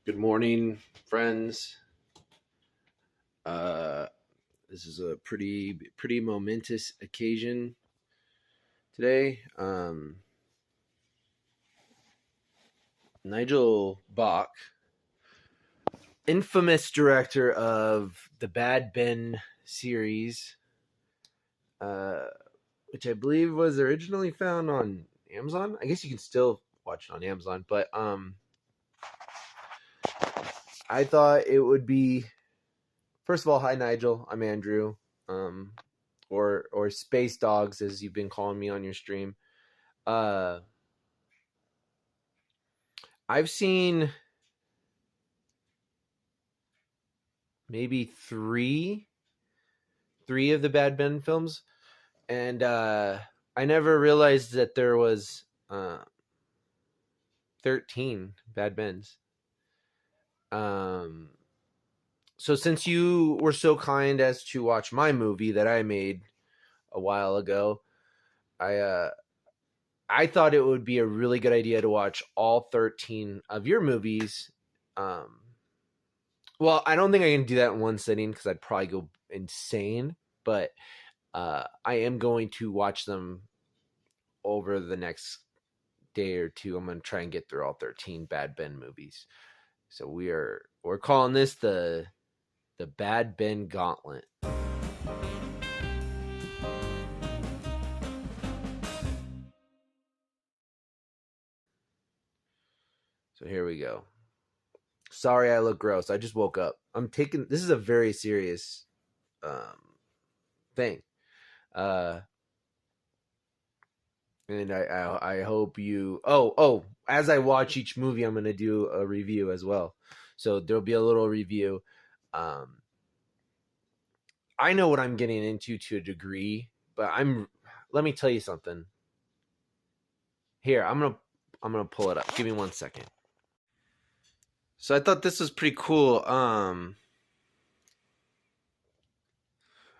Good morning, friends. Uh, this is a pretty momentous occasion today. Nigel Bach, infamous director of the Bad Ben series, uh, which I believe was originally found on Amazon. I guess you can still watch it on Amazon, but I thought it would be. First of all, hi Nigel. I'm Andrew. Um, or Space Dogs as you've been calling me on your stream. Uh, I've seen maybe three of the Bad Ben films, and I never realized that there was 13 Bad Bens. So since you were so kind as to watch my movie that I made a while ago, I thought it would be a really good idea to watch all 13 of your movies. Well, I don't think I can do that in one sitting because I'd probably go insane. But I am going to watch them over the next day or two. I'm going to try and get through all 13 Bad Ben movies. So we're calling this the Bad Ben Gauntlet. So here we go. Sorry I look gross. I just woke up. This is a very serious thing. And I hope you. As I watch each movie, I'm gonna do a review as well. So there'll be a little review. I know what I'm getting into to a degree, but Let me tell you something. Here, I'm gonna pull it up. Give me 1 second. So I thought this was pretty cool. All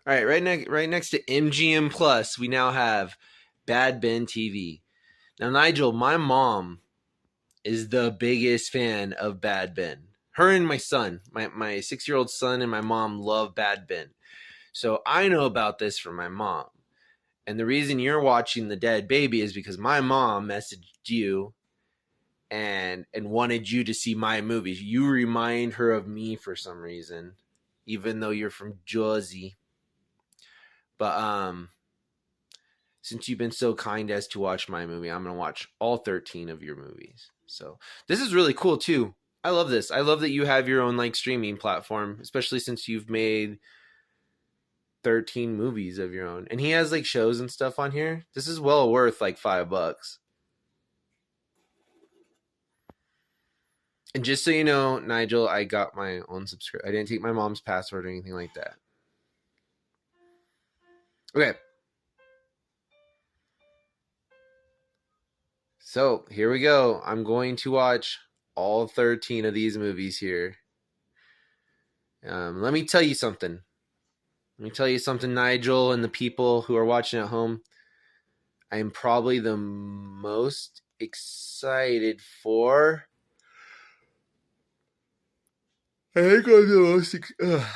right, right next to MGM Plus, we now have Bad Ben TV. Now, Nigel, my mom is the biggest fan of Bad Ben. Her and my son, my 6-year-old son and my mom love Bad Ben. So I know about this from my mom. And the reason you're watching The Dead Baby is because my mom messaged you and wanted you to see my movies. You remind her of me for some reason, even though you're from Jersey. But since you've been so kind as to watch my movie, I'm going to watch all 13 of your movies. So this is really cool too. I love this. I love that you have your own streaming platform, especially since you've made 13 movies of your own. And he has shows and stuff on here. This is well worth $5. And just so you know, Nigel, I got my own subscription. I didn't take my mom's password or anything like that. Okay. So here we go. I'm going to watch all 13 of these movies here. Let me tell you something. Nigel, and the people who are watching at home. I am probably the most excited for. I think I'm the most.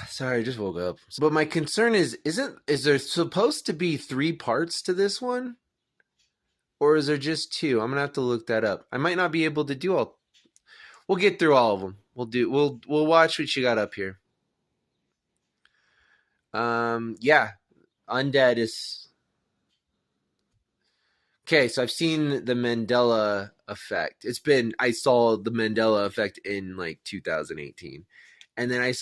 Sorry, I just woke up. But my concern is there supposed to be 3 parts to this one? Or is there just 2? I'm gonna have to look that up. I might not be able to do all. We'll get through all of them. We'll watch what you got up here. Yeah, Undead is okay. So I've seen the Mandela Effect. I saw the Mandela Effect in 2018, and then I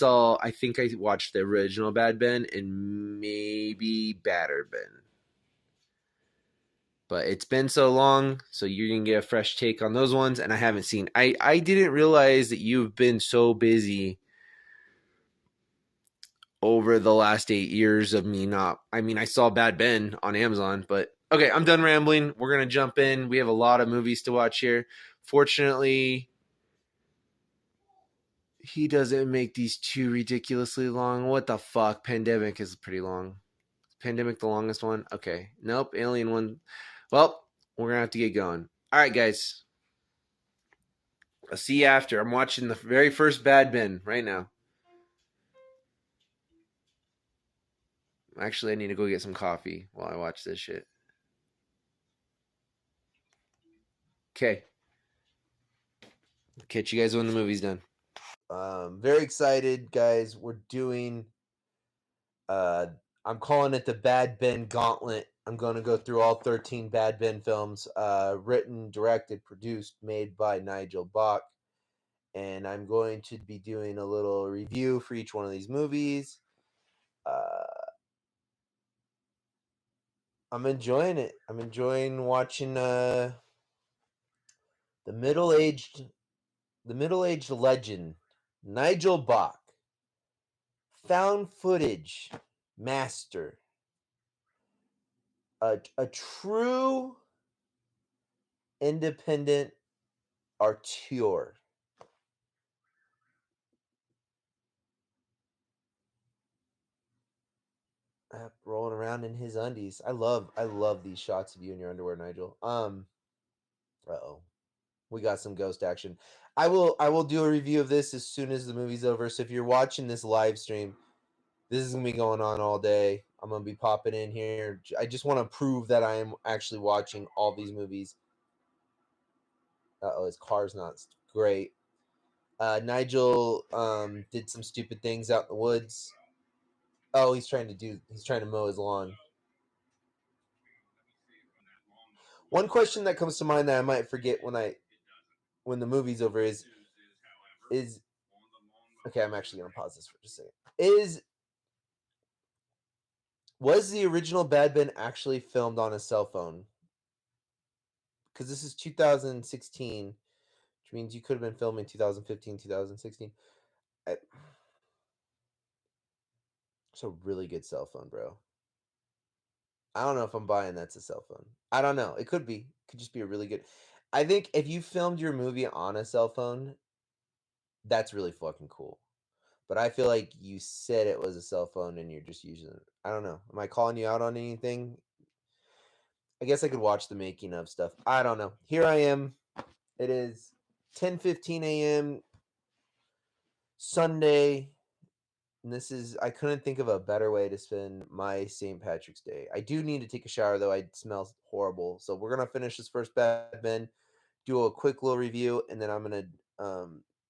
think I watched the original Bad Ben and maybe Badder Ben. But it's been so long, so you're going to get a fresh take on those ones, and I haven't seen. I didn't realize that you've been so busy over the last 8 years of me not. I mean, I saw Bad Ben on Amazon, but okay, I'm done rambling. We're going to jump in. We have a lot of movies to watch here. Fortunately, he doesn't make these too ridiculously long. What the fuck? Pandemic is pretty long. Pandemic the longest one? Okay. Nope. Alien one. Well, we're going to have to get going. All right, guys. I'll see you after. I'm watching the very first Bad Ben right now. Actually, I need to go get some coffee while I watch this shit. Okay. Catch you guys when the movie's done. Very excited, guys. We're doing uh I'm calling it the Bad Ben Gauntlet. I'm going to go through all 13 Bad Ben films, written, directed, produced, made by Nigel Bach. And I'm going to be doing a little review for each one of these movies. Uh, I'm enjoying it. I'm enjoying watching the middle-aged the middle-aged legend Nigel Bach, found footage master, a true independent auteur. Rolling around in his undies. I love these shots of you in your underwear, Nigel. Uh-oh. We got some ghost action. I will do a review of this as soon as the movie's over. So if you're watching this live stream, this is gonna be going on all day. I'm gonna be popping in here. I just want to prove that I am actually watching all these movies. Uh-oh, his car's not great. Nigel did some stupid things out in the woods. Oh, he's trying to mow his lawn. One question that comes to mind that I might forget when the movie's over is okay, I'm actually gonna pause this for just a second. Was the original Bad Ben actually filmed on a cell phone? Because this is 2016, which means you could have been filming 2015, 2016. It's a really good cell phone, bro. I don't know if I'm buying that's a cell phone. I don't know. It could be. It could just be a really good. I think if you filmed your movie on a cell phone, that's really fucking cool. But I feel like you said it was a cell phone and you're just using it. I don't know. Am I calling you out on anything? I guess I could watch the making of stuff. I don't know. Here I am. It is 10:15 a.m. Sunday. And this is I couldn't think of a better way to spend my St. Patrick's Day. I do need to take a shower though. I smell horrible. So we're gonna finish this first Bad Ben, do a quick little review, and then I'm gonna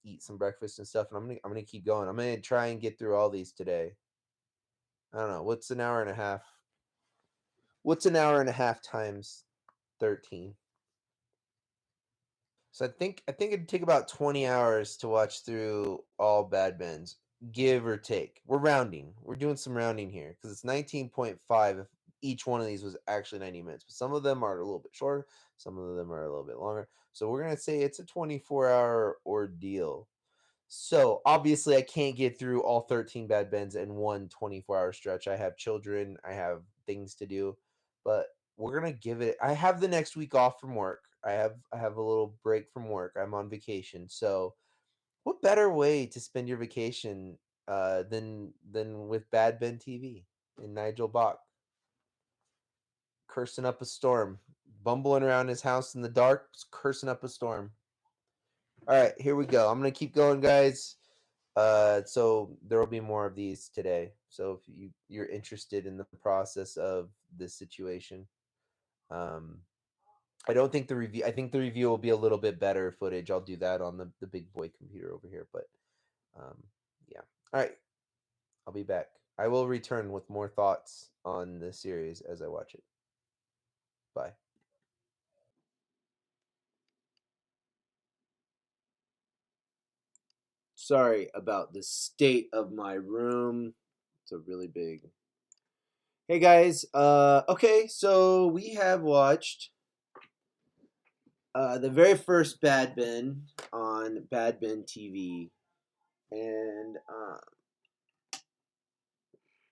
eat some breakfast and stuff. And I'm gonna keep going. I'm gonna try and get through all these today. I don't know. What's an hour and a half? What's an hour and a half times 13? So I think it'd take about 20 hours to watch through all Bad Bens, give or take. We're rounding. We're doing some rounding here because it's 19.5 if each one of these was actually 90 minutes. But some of them are a little bit shorter, some of them are a little bit longer. So we're going to say it's a 24-hour ordeal. So obviously, I can't get through all 13 Bad Bens in one 24-hour stretch. I have children, I have things to do, but we're gonna give it. I have the next week off from work. I have a little break from work. I'm on vacation. So what better way to spend your vacation than with Bad Ben TV and Nigel Bach cursing up a storm, bumbling around his house in the dark, cursing up a storm. All right, here we go. I'm gonna keep going, guys. So there will be more of these today. So if you're interested in the process of this situation, um, I don't think the review. I think the review will be a little bit better footage. I'll do that on the big boy computer over here. But um, yeah. All right, I'll be back. I will return with more thoughts on the series as I watch it. Bye. Sorry about the state of my room. It's a really big. Hey guys. Okay, so we have watched the very first Bad Ben on Bad Ben TV, and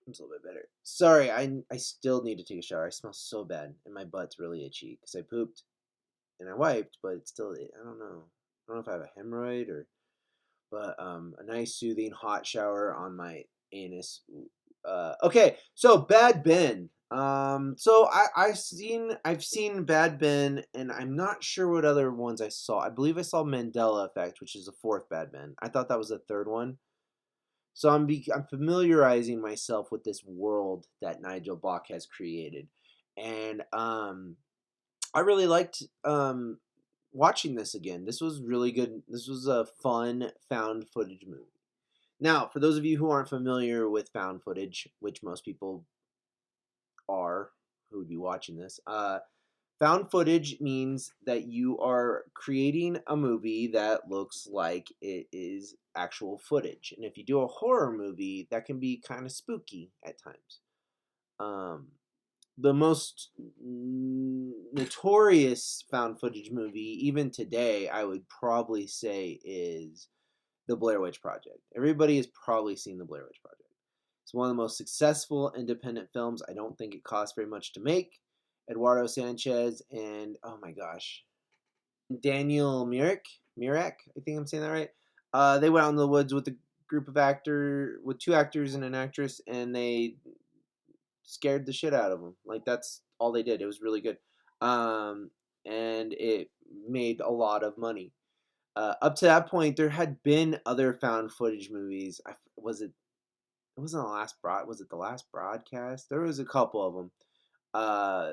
it's a little bit better. Sorry, I still need to take a shower. I smell so bad, and my butt's really itchy because I pooped and I wiped, but it's still I don't know. I don't know if I have a hemorrhoid or, but a nice soothing hot shower on my anus Okay, so Bad Ben. So I've seen Bad Ben, and I'm not sure what other ones I saw. I believe I saw Mandela Effect, which is the fourth Bad Ben. I thought that was the third one. So I'm familiarizing myself with this world that Nigel Bach has created, and I really liked watching this again. This was really good. This was a fun found footage movie. Now, for those of you who aren't familiar with found footage, which most people are who would be watching this, found footage means that you are creating a movie that looks like it is actual footage. And if you do a horror movie, that can be kind of spooky at times. Um, the most notorious found footage movie, even today, I would probably say is The Blair Witch Project. Everybody has probably seen The Blair Witch Project. It's one of the most successful independent films. I don't think it cost very much to make. Eduardo Sanchez and oh my gosh, Daniel Mirek, I think I'm saying that right. They went out in the woods with a group of with two actors and an actress, and they scared the shit out of them. Like that's all they did. It was really good, and it made a lot of money. Up to that point, there had been other found footage movies. Was it? It wasn't the last Was it the last broadcast? There was a couple of them. Uh,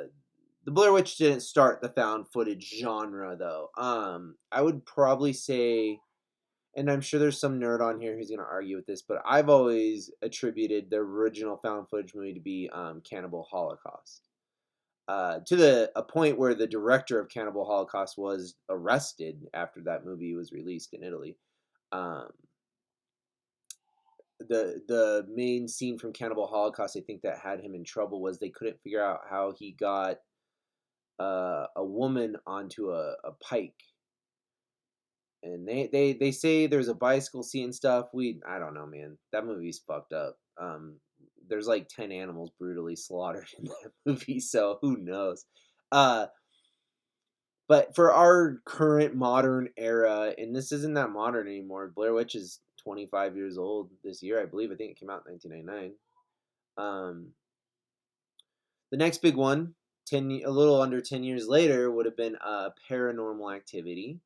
the Blair Witch didn't start the found footage genre though. I would probably say, and I'm sure there's some nerd on here who's gonna argue with this, but I've always attributed the original found footage movie to be Cannibal Holocaust. To a point where the director of Cannibal Holocaust was arrested after that movie was released in Italy. Um, the main scene from Cannibal Holocaust, I think that had him in trouble was they couldn't figure out how he got a woman onto a pike, and they say there's a bicycle scene and stuff. I don't know, man. That movie's fucked up. There's like 10 animals brutally slaughtered in that movie, so who knows? Uh, but for our current modern era, and this isn't that modern anymore. Blair Witch is 25 years old this year, I believe. I think it came out in 1999. The next big one, a little under 10 years later, would have been Paranormal Activity.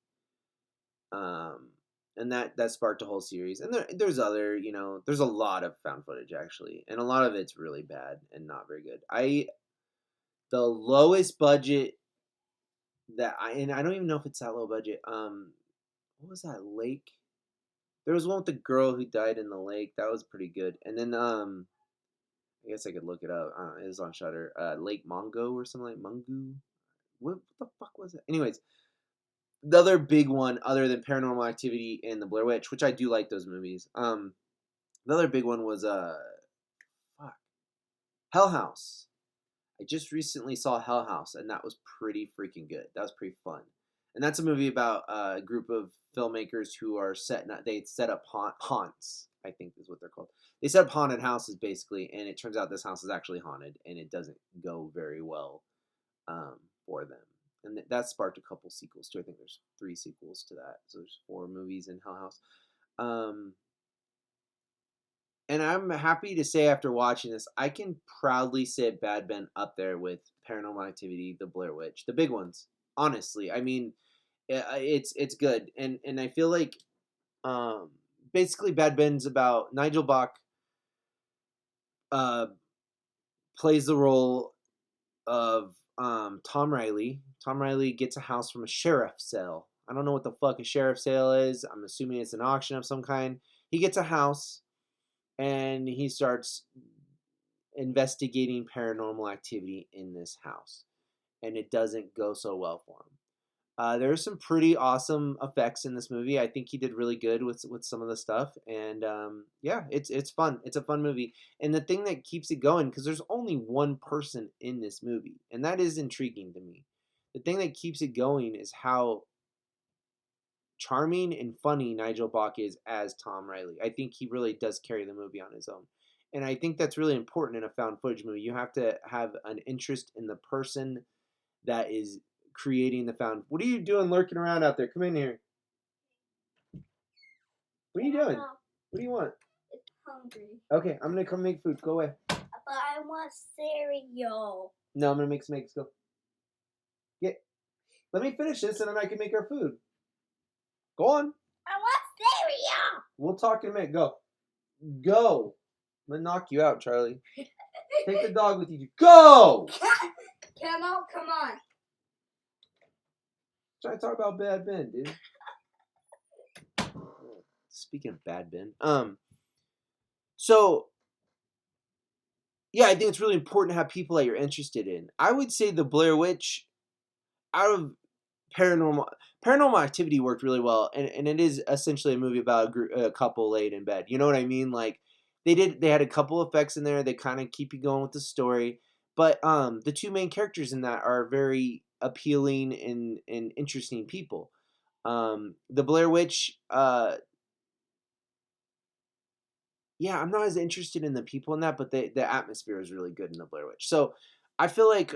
Um, and that sparked a whole series. And there's other, there's a lot of found footage actually, and a lot of it's really bad and not very good. The lowest budget and I don't even know if it's that low budget. What was that lake? There was one with the girl who died in the lake. That was pretty good. And then I guess I could look it up. I don't know, it was on Shutter. Lake Mongo or something like Mungu. What the fuck was it? Anyways, the other big one, other than Paranormal Activity and The Blair Witch, which I do like those movies. The other big one was fuck, Hell House. I just recently saw Hell House, and that was pretty freaking good. That was pretty fun, and that's a movie about a group of filmmakers who are they set up haunts. I think is what they're called. They set up haunted houses basically, and it turns out this house is actually haunted, and it doesn't go very well for them. And that sparked a couple sequels too. I think there's 3 sequels to that, so there's 4 movies in Hell House. And I'm happy to say after watching this, I can proudly sit Bad Ben up there with Paranormal Activity, The Blair Witch, the big ones. Honestly, I mean, it's good, and I feel like basically Bad Ben's about Nigel Bach uh, plays the role of Tom Riley. Tom Riley gets a house from a sheriff's sale. I don't know what the fuck a sheriff's sale is. I'm assuming it's an auction of some kind. He gets a house and he starts investigating paranormal activity in this house, and it doesn't go so well for him. There's some pretty awesome effects in this movie. I think he did really good with some of the stuff, and yeah, it's fun. It's a fun movie, and the thing that keeps it going, because there's only one person in this movie, and that is intriguing to me. The thing that keeps it going is how charming and funny Nigel Bach is as Tom Riley. I think he really does carry the movie on his own. And I think that's really important in a found footage movie. You have to have an interest in the person that is creating the found. What are you doing lurking around out there? Come in here. What are you doing? What do you want? hungry. Okay, I'm gonna come make food. Go away. But I want cereal. No, I'm gonna make some eggs. Go. Let me finish this, and then I can make our food. Go on. I want cereal. We'll talk in a minute. Go. Go. I'm gonna knock you out, Charlie. Take the dog with you. Go. Come on. Try to talk about Bad Ben, dude. Speaking of Bad Ben, so yeah, I think it's really important to have people that you're interested in. I would say the Blair Witch, out of Paranormal Activity, worked really well, and it is essentially a movie about a couple laid in bed. You know what I mean? Like they had a couple effects in there. They kind of keep you going with the story, but the two main characters in that are very appealing and interesting people. The Blair Witch, yeah, I'm not as interested in the people in that, but the atmosphere is really good in the Blair Witch. So I feel like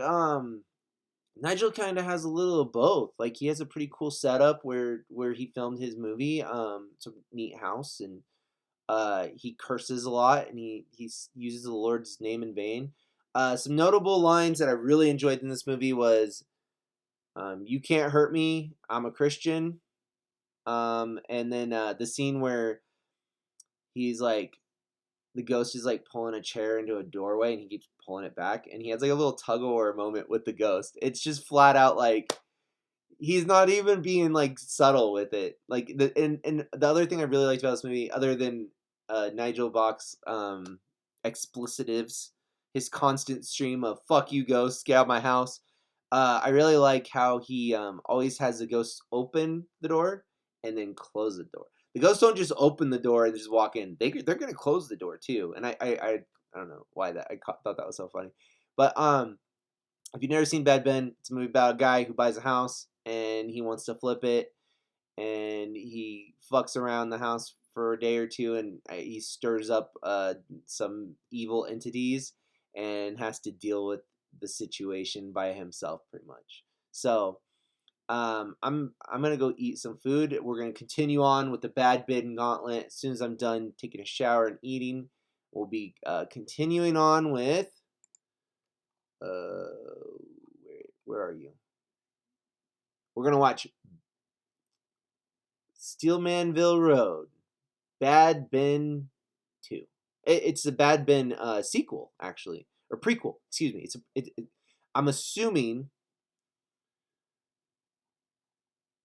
Nigel kind of has a little of both. Like he has a pretty cool setup where he filmed his movie. It's a neat house, and he curses a lot, and he uses the Lord's name in vain. Some notable lines that I really enjoyed in this movie was, "You can't hurt me. I'm a Christian." And then the scene where he's like, the ghost is like pulling a chair into a doorway, and he keeps pulling it back, and he has like a little tug of war moment with the ghost. It's just flat out like he's not even being like subtle with it. Like and the other thing I really liked about this movie, other than Nigel Bach's explicitives, his constant stream of "fuck you, ghost, get out of my house." I really like how he always has the ghost open the door and then close the door. The ghosts don't just open the door and just walk in. They're gonna close the door too. And I don't know why that thought that was so funny. But if you've never seen Bad Ben, it's a movie about a guy who buys a house and he wants to flip it, and he fucks around the house for a day or two, and he stirs up some evil entities and has to deal with the situation by himself, pretty much. So I'm gonna go eat some food. We're gonna continue on with the Bad Ben Gauntlet. As soon as I'm done taking a shower and eating, we'll be continuing on with where are you? We're gonna watch Steelmanville Road, Bad Ben 2. It's the Bad Ben sequel, actually, or prequel. Excuse me. I'm assuming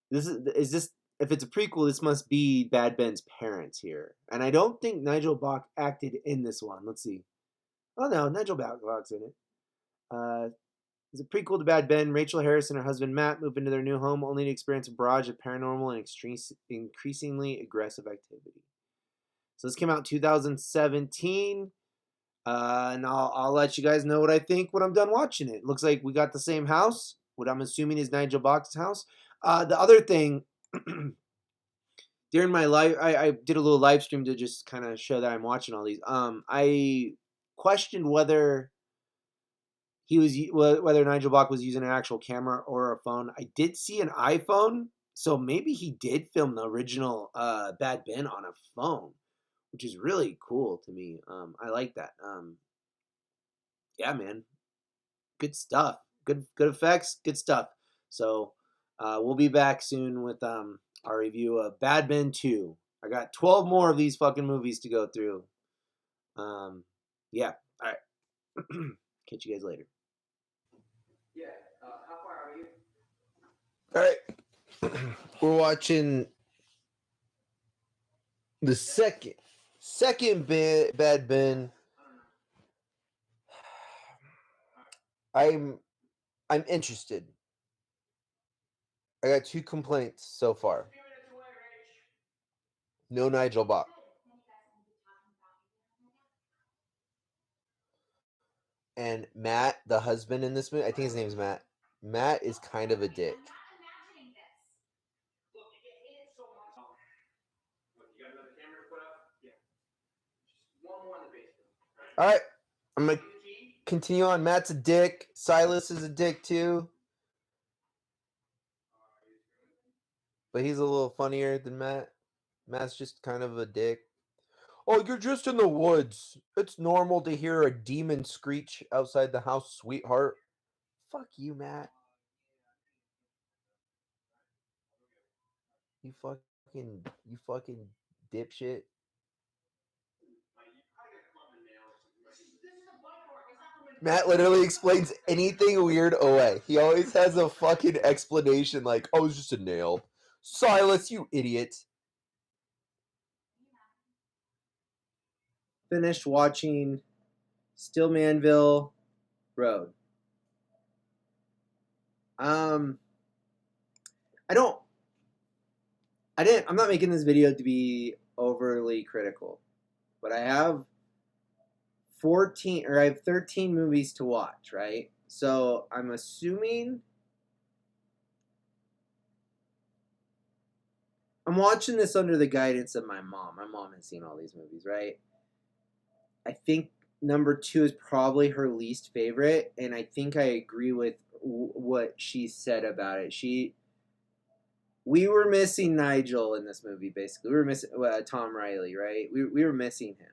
this. If it's a prequel, this must be Bad Ben's parents here, and I don't think Nigel Bach acted in this one. Let's see. Oh no, Nigel Bach's in it. It's a prequel to Bad Ben. Rachel Harris and her husband Matt move into their new home only to experience a barrage of paranormal and increasingly aggressive activity. So this came out in 2017. And I'll let you guys know what I think when I'm done watching it. Looks like we got the same house, what I'm assuming is Nigel Bach's house. The other thing, during my live, I did a little live stream to just kind of show that I'm watching all these. I questioned whether whether Nigel Bach was using an actual camera or a phone. I did see an iPhone, so maybe he did film the original Bad Ben on a phone, which is really cool to me. I like that. Yeah, man, good stuff. Good effects, good stuff. So we'll be back soon with our review of Bad Ben 2. I got 12 more of these fucking movies to go through. Yeah. All right. Catch you guys later. Yeah. How far are you? All right. We're watching the second Bad Ben. I'm interested. I got 2 complaints so far. No Nigel Bach. And Matt, the husband in this movie, I think his name's Matt. Matt is kind of a dick. All right, I'm gonna continue on. Matt's a dick. Silas is a dick too, but he's a little funnier than Matt. Matt's just kind of a dick. Oh, you're just in the woods. It's normal to hear a demon screech outside the house, sweetheart. Fuck you, Matt. You fucking dipshit. Matt literally explains anything weird away. He always has a fucking explanation like, oh, it's just a nail. Silas, you idiot. Finished watching Stillmanville Road. I don't I'm not making this video to be overly critical, but I have 13 movies to watch, right? So I'm assuming I'm watching this under the guidance of my mom. My mom has seen all these movies, right? I think number 2 is probably her least favorite, and I think I agree with what she said about it. We were missing Nigel in this movie, basically. We were missing Tom Riley, right? We were missing him.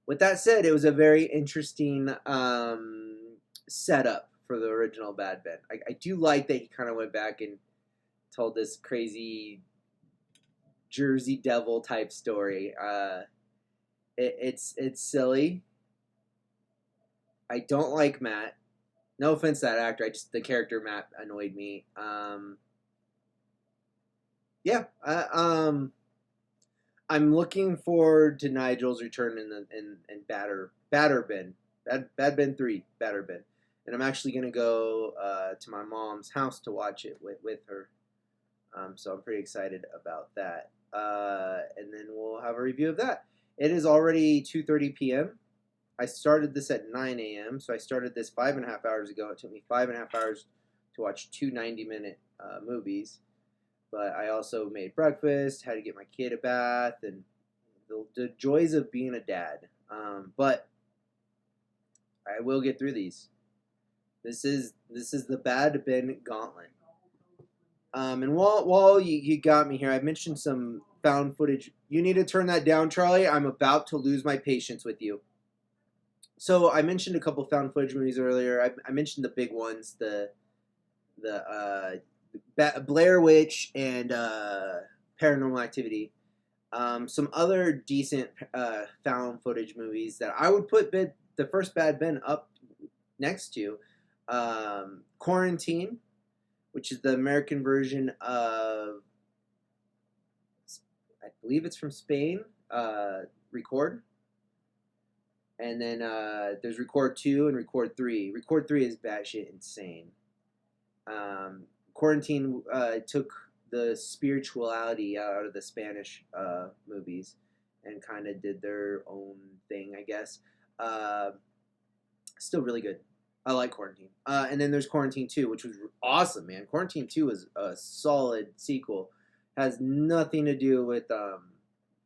With that said, it was a very interesting setup for the original Bad Ben. I do like that he kind of went back and told this crazy Jersey Devil type story. It's silly. I don't like Matt. No offense to that actor. The character Matt annoyed me. Yeah. I'm looking forward to Nigel's return in Batter Ben. Bad Ben 3, Batter Ben. And I'm actually gonna go to my mom's house to watch it with her. So I'm pretty excited about that. And then we'll have a review of that. It is already 2:30 p.m. I started this at 9 a.m. So I started this 5.5 hours ago. It took me 5.5 hours to watch two 90-minute movies. But I also made breakfast, had to get my kid a bath, and the joys of being a dad. But I will get through these. This is the Bad Ben Gauntlet. And while you got me here, I mentioned some found footage. You need to turn that down, Charlie. I'm about to lose my patience with you. So I mentioned a couple found footage movies earlier. I mentioned the big ones, the Blair Witch and Paranormal Activity. Some other decent found footage movies that I would put the first Bad Ben up next to. Quarantine, which is the American version of, I believe it's from Spain, Record. And then there's Record 2 and Record 3. Record 3 is batshit insane. Quarantine took the spirituality out of the Spanish movies and kind of did their own thing, I guess. Still really good. I like Quarantine. And then there's Quarantine 2, which was awesome, man. Quarantine 2 is a solid sequel. Has nothing to do with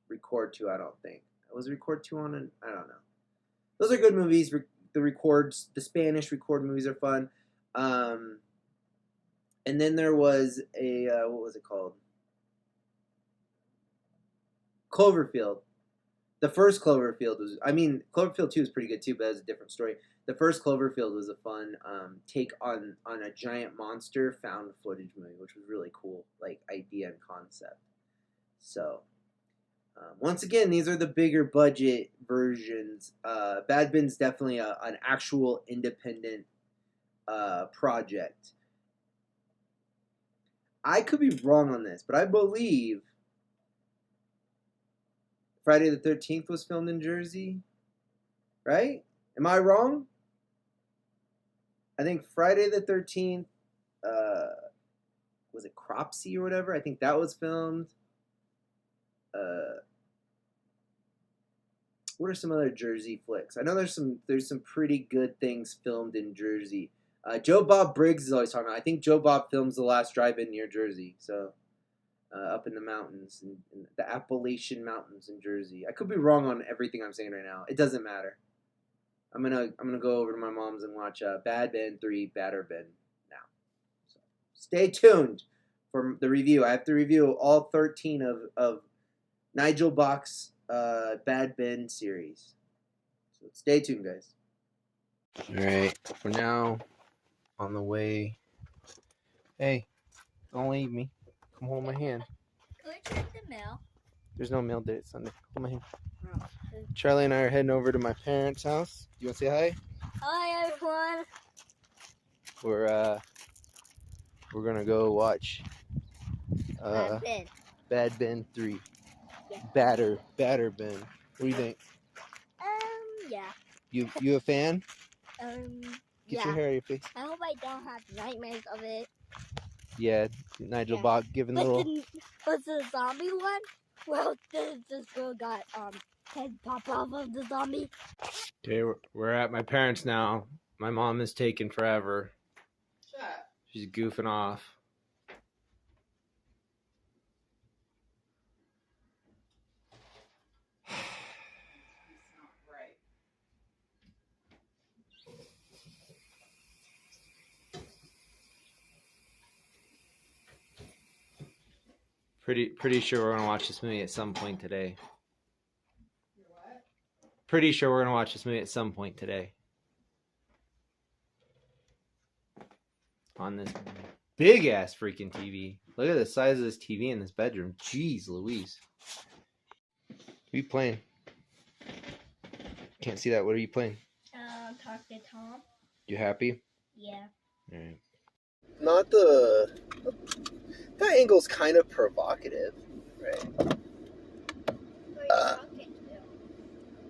Record 2, I don't think. Was Record 2 on it? I don't know. Those are good movies. The Spanish Record movies are fun. And then there was a, what was it called? Cloverfield. The first Cloverfield was, Cloverfield 2 is pretty good too, but that's a different story. The first Cloverfield was a fun take on a giant monster found footage movie, which was really cool, like idea and concept. So, once again, these are the bigger budget versions. Bad Ben's definitely an actual independent project. I could be wrong on this, but I believe Friday the 13th was filmed in Jersey, right? Am I wrong? I think Friday the 13th, was it Cropsey or whatever? I think that was filmed. What are some other Jersey flicks? I know there's some pretty good things filmed in Jersey. Joe Bob Briggs is always talking about. I think Joe Bob films The Last Drive-In near Jersey, so up in the mountains, in the Appalachian Mountains in Jersey. I could be wrong on everything I'm saying right now. It doesn't matter. I'm gonna go over to my mom's and watch Bad Ben 3, Batter Ben now. So stay tuned for the review. I have to review all 13 of Nigel Bach's Bad Ben series. So stay tuned, guys. All right, we're now on the way. Hey, don't leave me. Come hold my hand. Can we check the mail? There's no mail date Sunday. Hold my hand. Oh. Charlie and I are heading over to my parents' house. You want to say hi? Hi, everyone. We're gonna go watch Bad Ben. Bad Ben 3. Yeah. Batter Ben. What do you think? Yeah. You a fan? Get your hair out of your face. I hope I don't have nightmares of it. Yeah, Nigel Bach giving the little. Was the zombie one? Well, this girl got head pop off of the zombie. Okay, we're at my parents now. My mom is taking forever. She's goofing off. Pretty sure we're gonna watch this movie at some point today. What? Pretty sure we're gonna watch this movie at some point today. On this big ass freaking TV. Look at the size of this TV in this bedroom. Jeez Louise. What are you playing? Can't see that. What are you playing? Talk to Tom. You happy? Yeah. Alright. Not that angle's kind of provocative, right? Who are you talking to?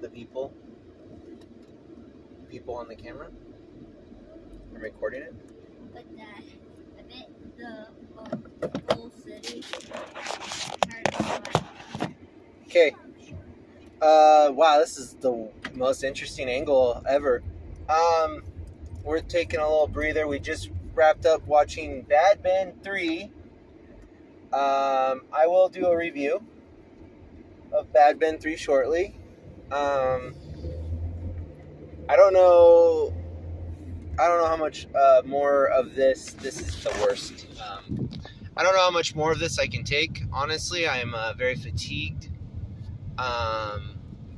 The people on the camera. I'm recording it. But I bet the whole city. Okay. Wow, this is the most interesting angle ever. We're taking a little breather. We just wrapped up watching Bad Ben 3. I will do a review of Bad Ben 3 shortly. I don't know how much more of this. This is the worst. I don't know how much more of this I can take. Honestly, I am very fatigued.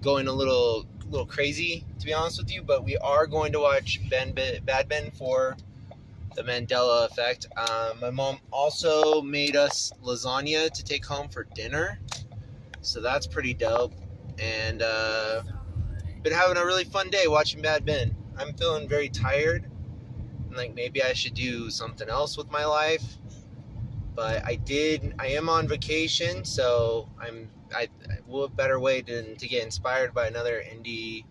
Going a little crazy, to be honest with you. But we are going to watch Bad Ben for the Mandela Effect. My mom also made us lasagna to take home for dinner, so that's pretty dope. And been having a really fun day watching Bad Ben. I'm feeling very tired, and like maybe I should do something else with my life. But I am on vacation, so what better way than to get inspired by another indie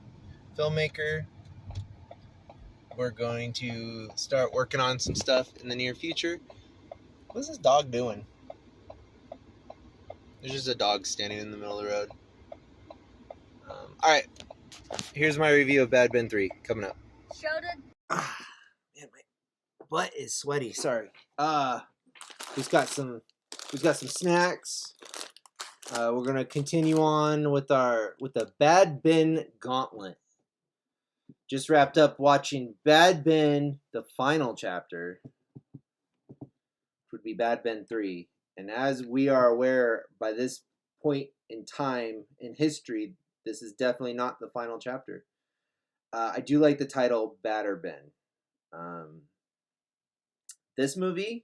filmmaker. We're going to start working on some stuff in the near future. What's this dog doing? There's just a dog standing in the middle of the road. Alright, here's my review of Bad Ben 3 coming up. Show the. Man, my butt is sweaty. Sorry. We've got some snacks. We're gonna continue on with the Bad Ben Gauntlet. Just wrapped up watching Bad Ben, the final chapter, which would be Bad Ben 3. And as we are aware, by this point in time in history, this is definitely not the final chapter. I do like the title Batter Ben. This movie,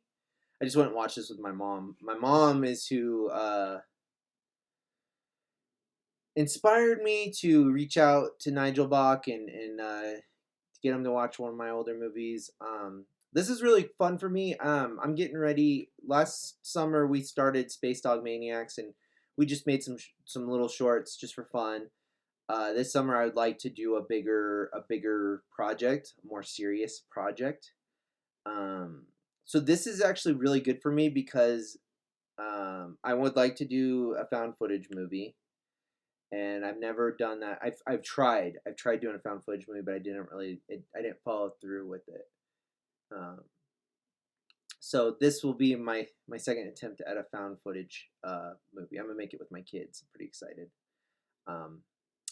I just went and watched this with my mom. My mom is who inspired me to reach out to Nigel Bach and to get him to watch one of my older movies. This is really fun for me. I'm getting ready. Last summer we started Space Dog Maniacs, and we just made some little shorts just for fun. This summer I would like to do a bigger project, a more serious project. So this is actually really good for me because I would like to do a found footage movie. And I've never done that. I've tried doing a found footage movie, but I didn't follow through with it. So this will be my second attempt at a found footage movie. I'm gonna make it with my kids. I'm pretty excited.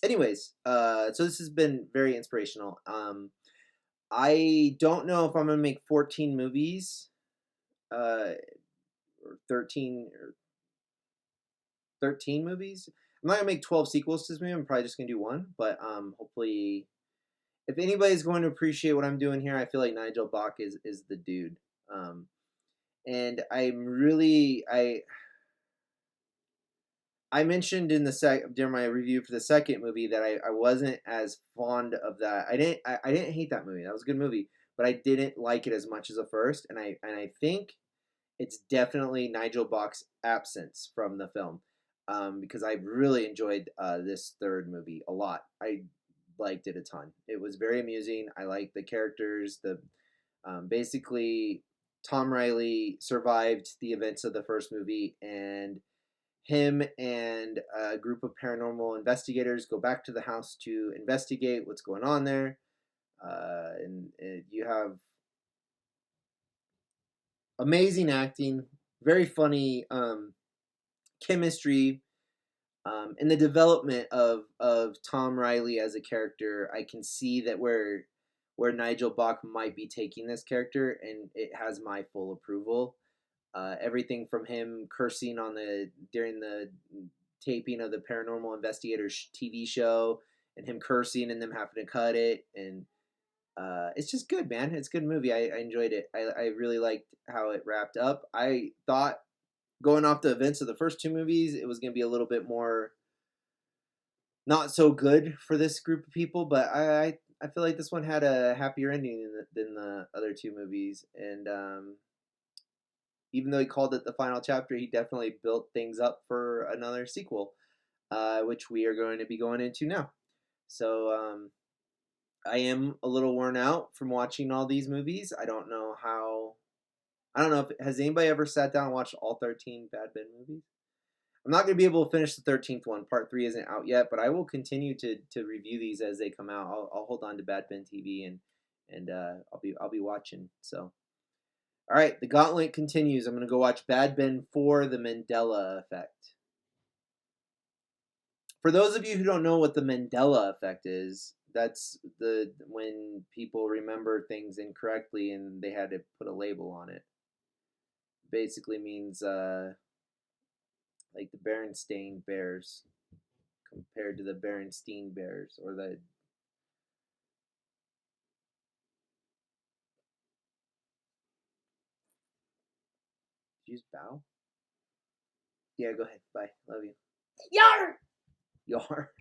Anyways, so this has been very inspirational. I don't know if I'm gonna make 14 movies, or 13, or 13 movies. I'm not gonna make 12 sequels to this movie. I'm probably just gonna do one. But hopefully, if anybody's going to appreciate what I'm doing here, I feel like Nigel Bach is the dude. And I'm really I mentioned in the during my review for the second movie that I wasn't as fond of that. I didn't hate that movie. That was a good movie, but I didn't like it as much as the first. And I think it's definitely Nigel Bach's absence from the film, because I really enjoyed this third movie a lot. I liked it a ton. It was very amusing. I liked the characters. The basically Tom Riley survived the events of the first movie, and him and a group of paranormal investigators go back to the house to investigate what's going on there. And you have amazing acting, very funny chemistry, and the development of Tom Riley as a character. I can see that where Nigel Bach might be taking this character, and it has my full approval. Everything from him cursing during the taping of the Paranormal Investigators TV show, and him cursing and them having to cut it, and it's just good, man. It's a good movie. I enjoyed it. I really liked how it wrapped up. I thought going off the events of the first two movies, it was going to be a little bit more not so good for this group of people, but I feel like this one had a happier ending than the other two movies, and even though he called it the final chapter, he definitely built things up for another sequel, which we are going to be going into now. So I am a little worn out from watching all these movies. I don't know how. I don't know if has anybody ever sat down and watched all 13 Bad Ben movies. I'm not going to be able to finish the 13th one. Part 3 isn't out yet, but I will continue to review these as they come out. I'll hold on to Bad Ben TV, and I'll be watching. So. All right, the gauntlet continues. I'm going to go watch Bad Ben 4, The Mandela Effect. For those of you who don't know what the Mandela Effect is, that's when people remember things incorrectly and they had to put a label on it. Basically means like the Berenstain Bears compared to the Berenstein Bears, or the Did you just bow? Yeah, go ahead. Bye. Love you. Yar! Yar.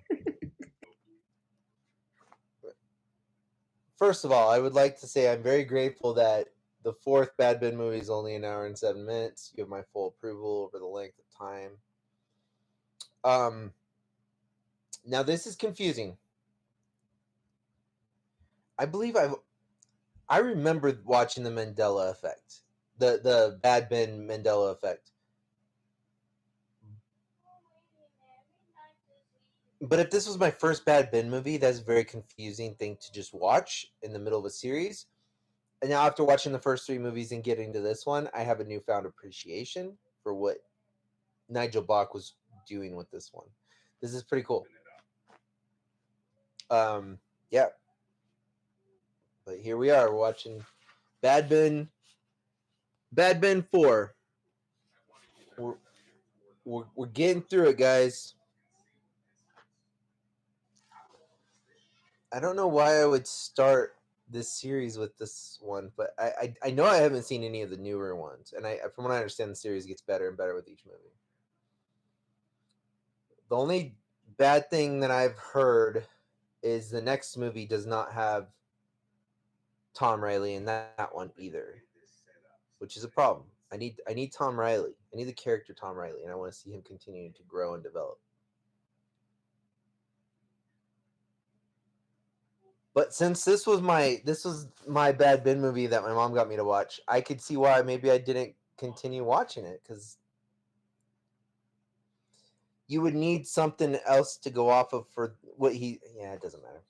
First of all, I would like to say I'm very grateful that the fourth Bad Ben movie is only an hour and 7 minutes. You have my full approval over the length of time. Now this is confusing. I believe I remember watching the Mandela Effect, the Bad Ben Mandela Effect. But if this was my first Bad Ben movie, that's a very confusing thing to just watch in the middle of a series. And now after watching the first 3 movies and getting to this one, I have a newfound appreciation for what Nigel Bach was doing with this one. This is pretty cool. Yeah. But here we are watching Bad Ben 4. We're getting through it, guys. I don't know why I would start this series with this one, but I know I haven't seen any of the newer ones, and from what I understand, the series gets better and better with each movie. The only bad thing that I've heard is the next movie does not have Tom Riley in that one either, which is a problem. I need Tom Riley. I need the character Tom Riley, and I want to see him continue to grow and develop. But since this was my Bad Ben movie that my mom got me to watch, I could see why maybe I didn't continue watching it, because you would need something else to go off of for what he. Yeah, it doesn't matter.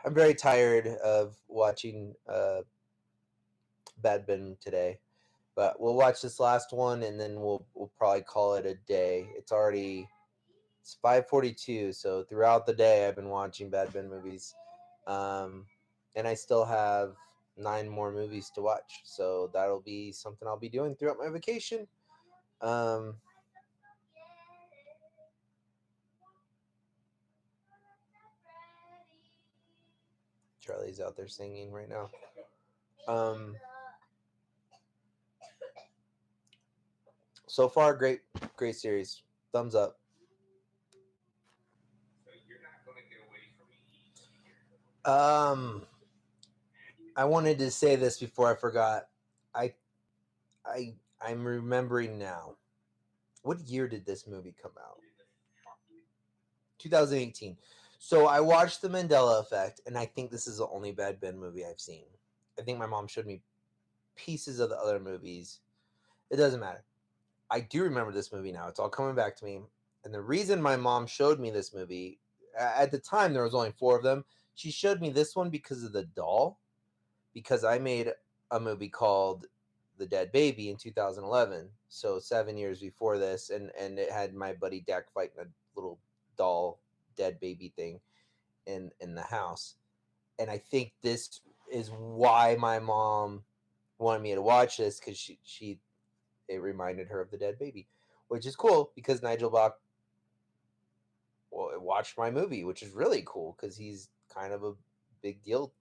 I'm very tired of watching Bad Ben today, but we'll watch this last one and then we'll probably call it a day. It's 5:42, so throughout the day I've been watching Bad Ben movies, and I still have 9 more movies to watch. So that'll be something I'll be doing throughout my vacation. Um, Charlie's out there singing right now. Um, so far, great series. Thumbs up. Um, I wanted to say this before I forgot. I, I'm remembering now. What year did this movie come out? 2018. So I watched The Mandela Effect, and I think this is the only Bad Ben movie I've seen. I think my mom showed me pieces of the other movies. It doesn't matter. I do remember this movie now. It's all coming back to me. And the reason my mom showed me this movie, at the time there was only 4 of them. She showed me this one because of the doll, because I made a movie called The Dead Baby in 2011. So 7 years before this, and it had my buddy Dak fighting a little doll dead baby thing in the house. And I think this is why my mom wanted me to watch this, because she it reminded her of the dead baby, which is cool because Nigel Bach watched my movie, which is really cool because he's kind of a big deal,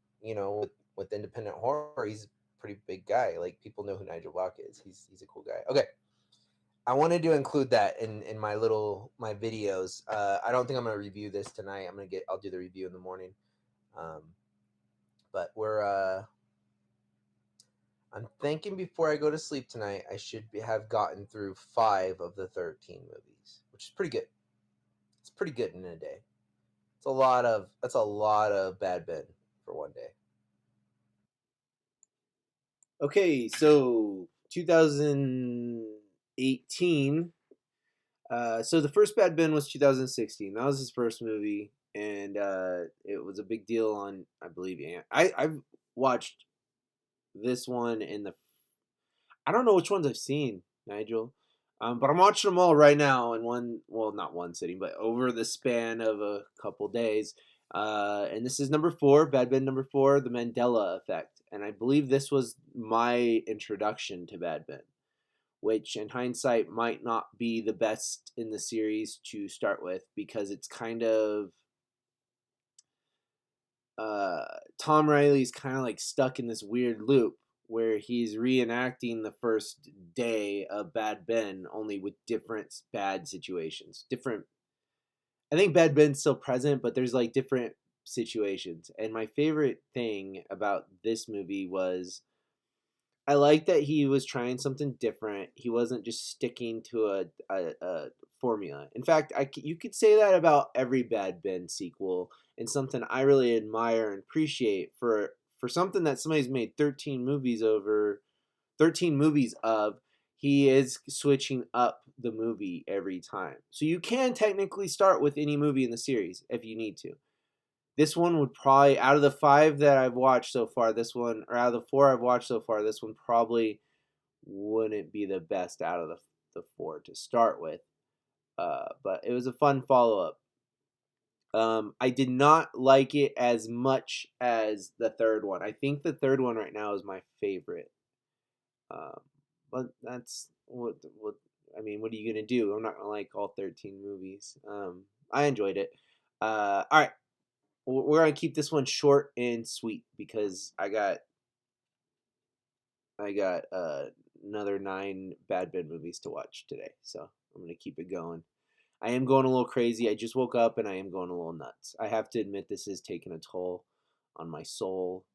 with independent horror. He's a pretty big guy. Like, people know who Nigel Bach is. He's a cool guy. Okay, I wanted to include that in my videos. I don't think I'm gonna review this tonight. I'll do the review in the morning. Um, but I'm thinking before I go to sleep tonight, I should have gotten through 5 of the 13 movies, which is pretty good. It's pretty good in a day. That's a lot of Bad Ben for one day. Okay, so 2018. So the first Bad Ben was 2016. That was his first movie, and it was a big deal on, I believe, I've watched this one in the. I don't know which ones I've seen, Nigel. But I'm watching them all right now in not one sitting, but over the span of a couple days. And this is number 4, Bad Ben number 4, The Mandela Effect. And I believe this was my introduction to Bad Ben, which in hindsight might not be the best in the series to start with, because it's kind of Tom Riley's kind of like stuck in this weird loop where he's reenacting the first day of Bad Ben, only with different bad situations. I think Bad Ben's still present, but there's like different situations. And my favorite thing about this movie was I like that he was trying something different. He wasn't just sticking to a formula. In fact, you could say that about every Bad Ben sequel, and something I really admire and appreciate for something that somebody's made 13 movies of. He is switching up the movie every time. So you can technically start with any movie in the series if you need to. This one would probably, out of the 5 that I've watched so far, or out of the 4 I've watched so far, this one probably wouldn't be the best out of the 4 to start with. But it was a fun follow up. I did not like it as much as the third one. I think the third one right now is my favorite. Um, but that's what I mean. What are you gonna do? I'm not gonna like all 13 movies. I enjoyed it. All right, we're gonna keep this one short and sweet because I got another 9 Bad Ben movies to watch today, so I'm gonna keep it going. I am going a little crazy. I just woke up and I am going a little nuts. I have to admit, this is taking a toll on my soul,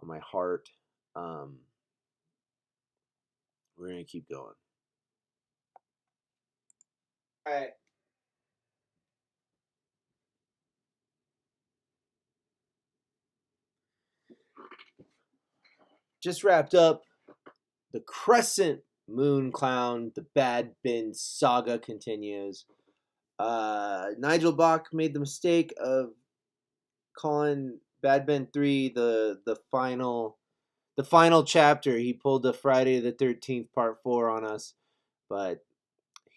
on my heart. We're gonna keep going. All right. Just wrapped up the Crescent Moon Clown. The Bad Ben saga continues. Nigel Bach made the mistake of calling Bad Ben 3 the final chapter. He pulled the Friday the 13th part 4 on us, but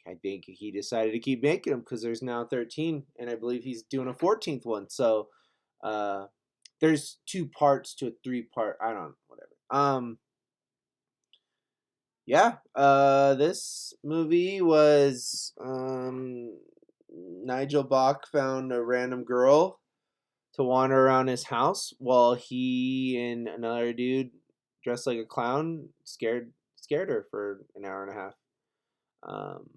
I think he decided to keep making them because there's now 13, and I believe he's doing a 14th one. So there's 2 parts to a 3-part. I don't know, whatever. Yeah, this movie was Nigel Bach found a random girl to wander around his house while he and another dude dressed like a clown scared her for an hour and a half. Um,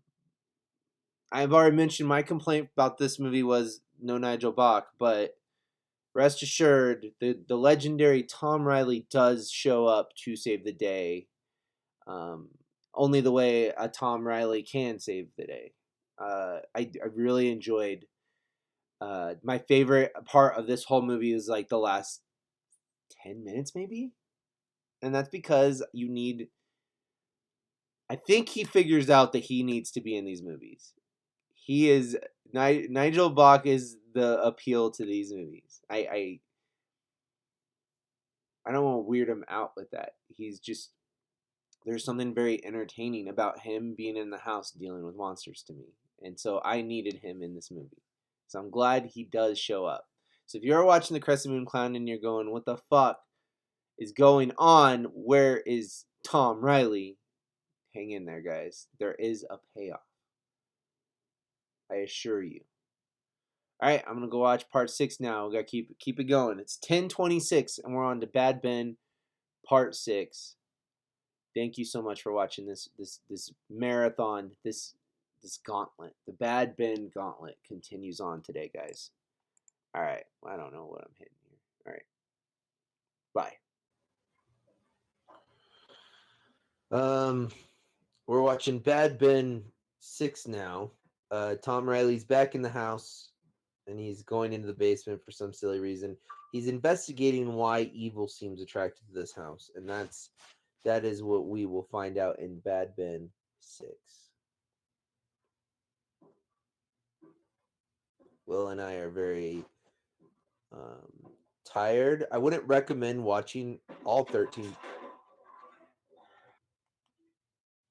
I've already mentioned my complaint about this movie was no Nigel Bach, but rest assured, the legendary Tom Riley does show up to save the day. Um, Only the way a Tom Riley can save the day. I really enjoyed. My favorite part of this whole movie is like the last 10 minutes, maybe, and that's because you need. I think he figures out that he needs to be in these movies. He is Nigel Bach is the appeal to these movies. I don't want to weird him out with that. He's just there's something very entertaining about him being in the house dealing with monsters to me. And so I needed him in this movie. So I'm glad he does show up. So if you're watching The Crescent Moon Clown and you're going, what the fuck is going on? Where is Tom Riley? Hang in there, guys. There is a payoff. I assure you. All right, I'm gonna go watch part 6 now. We gotta keep it going. It's 10:26, and we're on to Bad Ben, part 6. Thank you so much for watching this marathon, this gauntlet. The Bad Ben Gauntlet continues on today, guys. All right, I don't know what I'm hitting here. All right, bye. We're watching Bad Ben 6 now. Tom Riley's back in the house, and he's going into the basement for some silly reason. He's investigating why evil seems attracted to this house, and that is what we will find out in Bad Ben 6. Will and I are very tired. I wouldn't recommend watching all 13.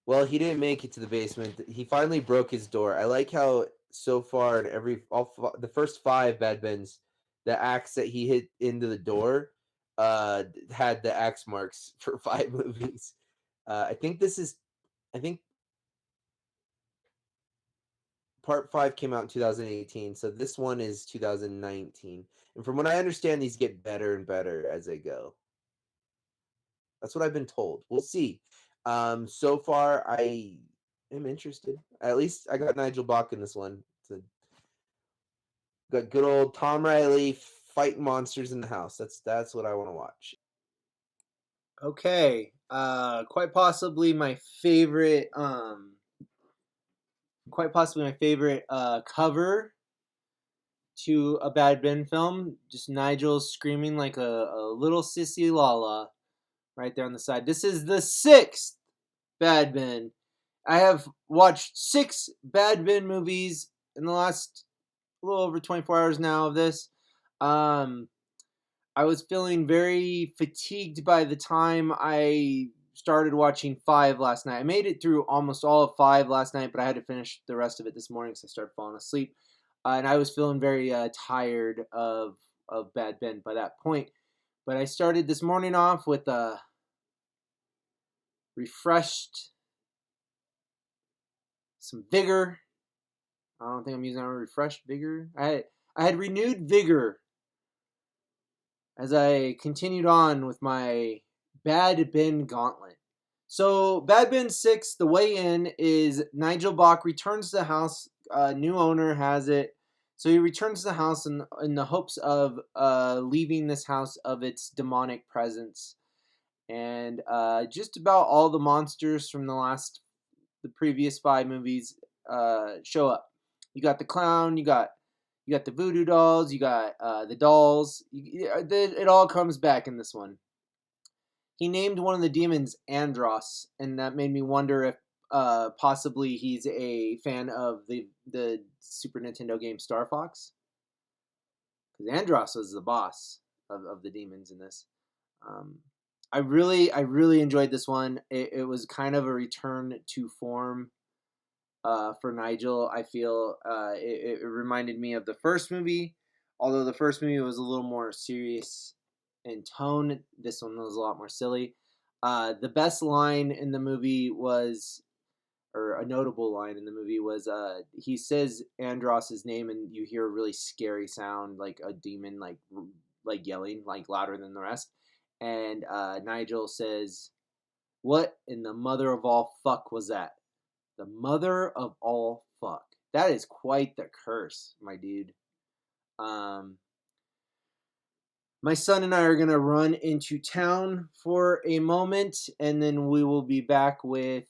Well, he didn't make it to the basement. He finally broke his door. I like how so far in the first 5 Bad Bens, the axe that he hit into the door had the axe marks for 5 movies. I think part 5 came out in 2018, so this one is 2019. And from what I understand, these get better and better as they go. That's what I've been told. We'll see. So far, I am interested. At least I got Nigel Bach in this one. Got good old Tom Riley fighting monsters in the house. That's what I want to watch. Okay, quite possibly my favorite. Quite possibly my favorite cover to a Bad Ben film. Just Nigel screaming like a little sissy Lala right there on the side. This is the 6th Bad Ben. I have watched 6 Bad Ben movies in the last a little over 24 hours now of this. I was feeling very fatigued by the time I started watching 5 last night. I made it through almost all of 5 last night, but I had to finish the rest of it this morning because I started falling asleep. And I was feeling very tired of Bad Ben by that point. But I started this morning off with a refreshed, some vigor. I don't think I'm using that word, refreshed vigor. I had renewed vigor as I continued on with my Bad Ben Gauntlet. So, Bad Ben 6, the way in is Nigel Bach returns to the house. New owner has it. So, he returns to the house in the hopes of leaving this house of its demonic presence. And just about all the monsters from the previous 5 movies show up. You got the clown, you got the voodoo dolls, you got the dolls. It all comes back in this one. He named one of the demons Andros, and that made me wonder if possibly he's a fan of the Super Nintendo game Star Fox, because Andros was the boss of the demons in this. I really enjoyed this one. It was kind of a return to form for Nigel. I feel it reminded me of the first movie, although the first movie was a little more serious in tone. This one was a lot more silly. The best line in the movie was, or a notable line in the movie was, he says Andros's name, and you hear a really scary sound, like a demon, like yelling, like louder than the rest. And Nigel says, "What in the mother of all fuck was that? The mother of all fuck." That is quite the curse, my dude. My son and I are gonna run into town for a moment, and then we will be back with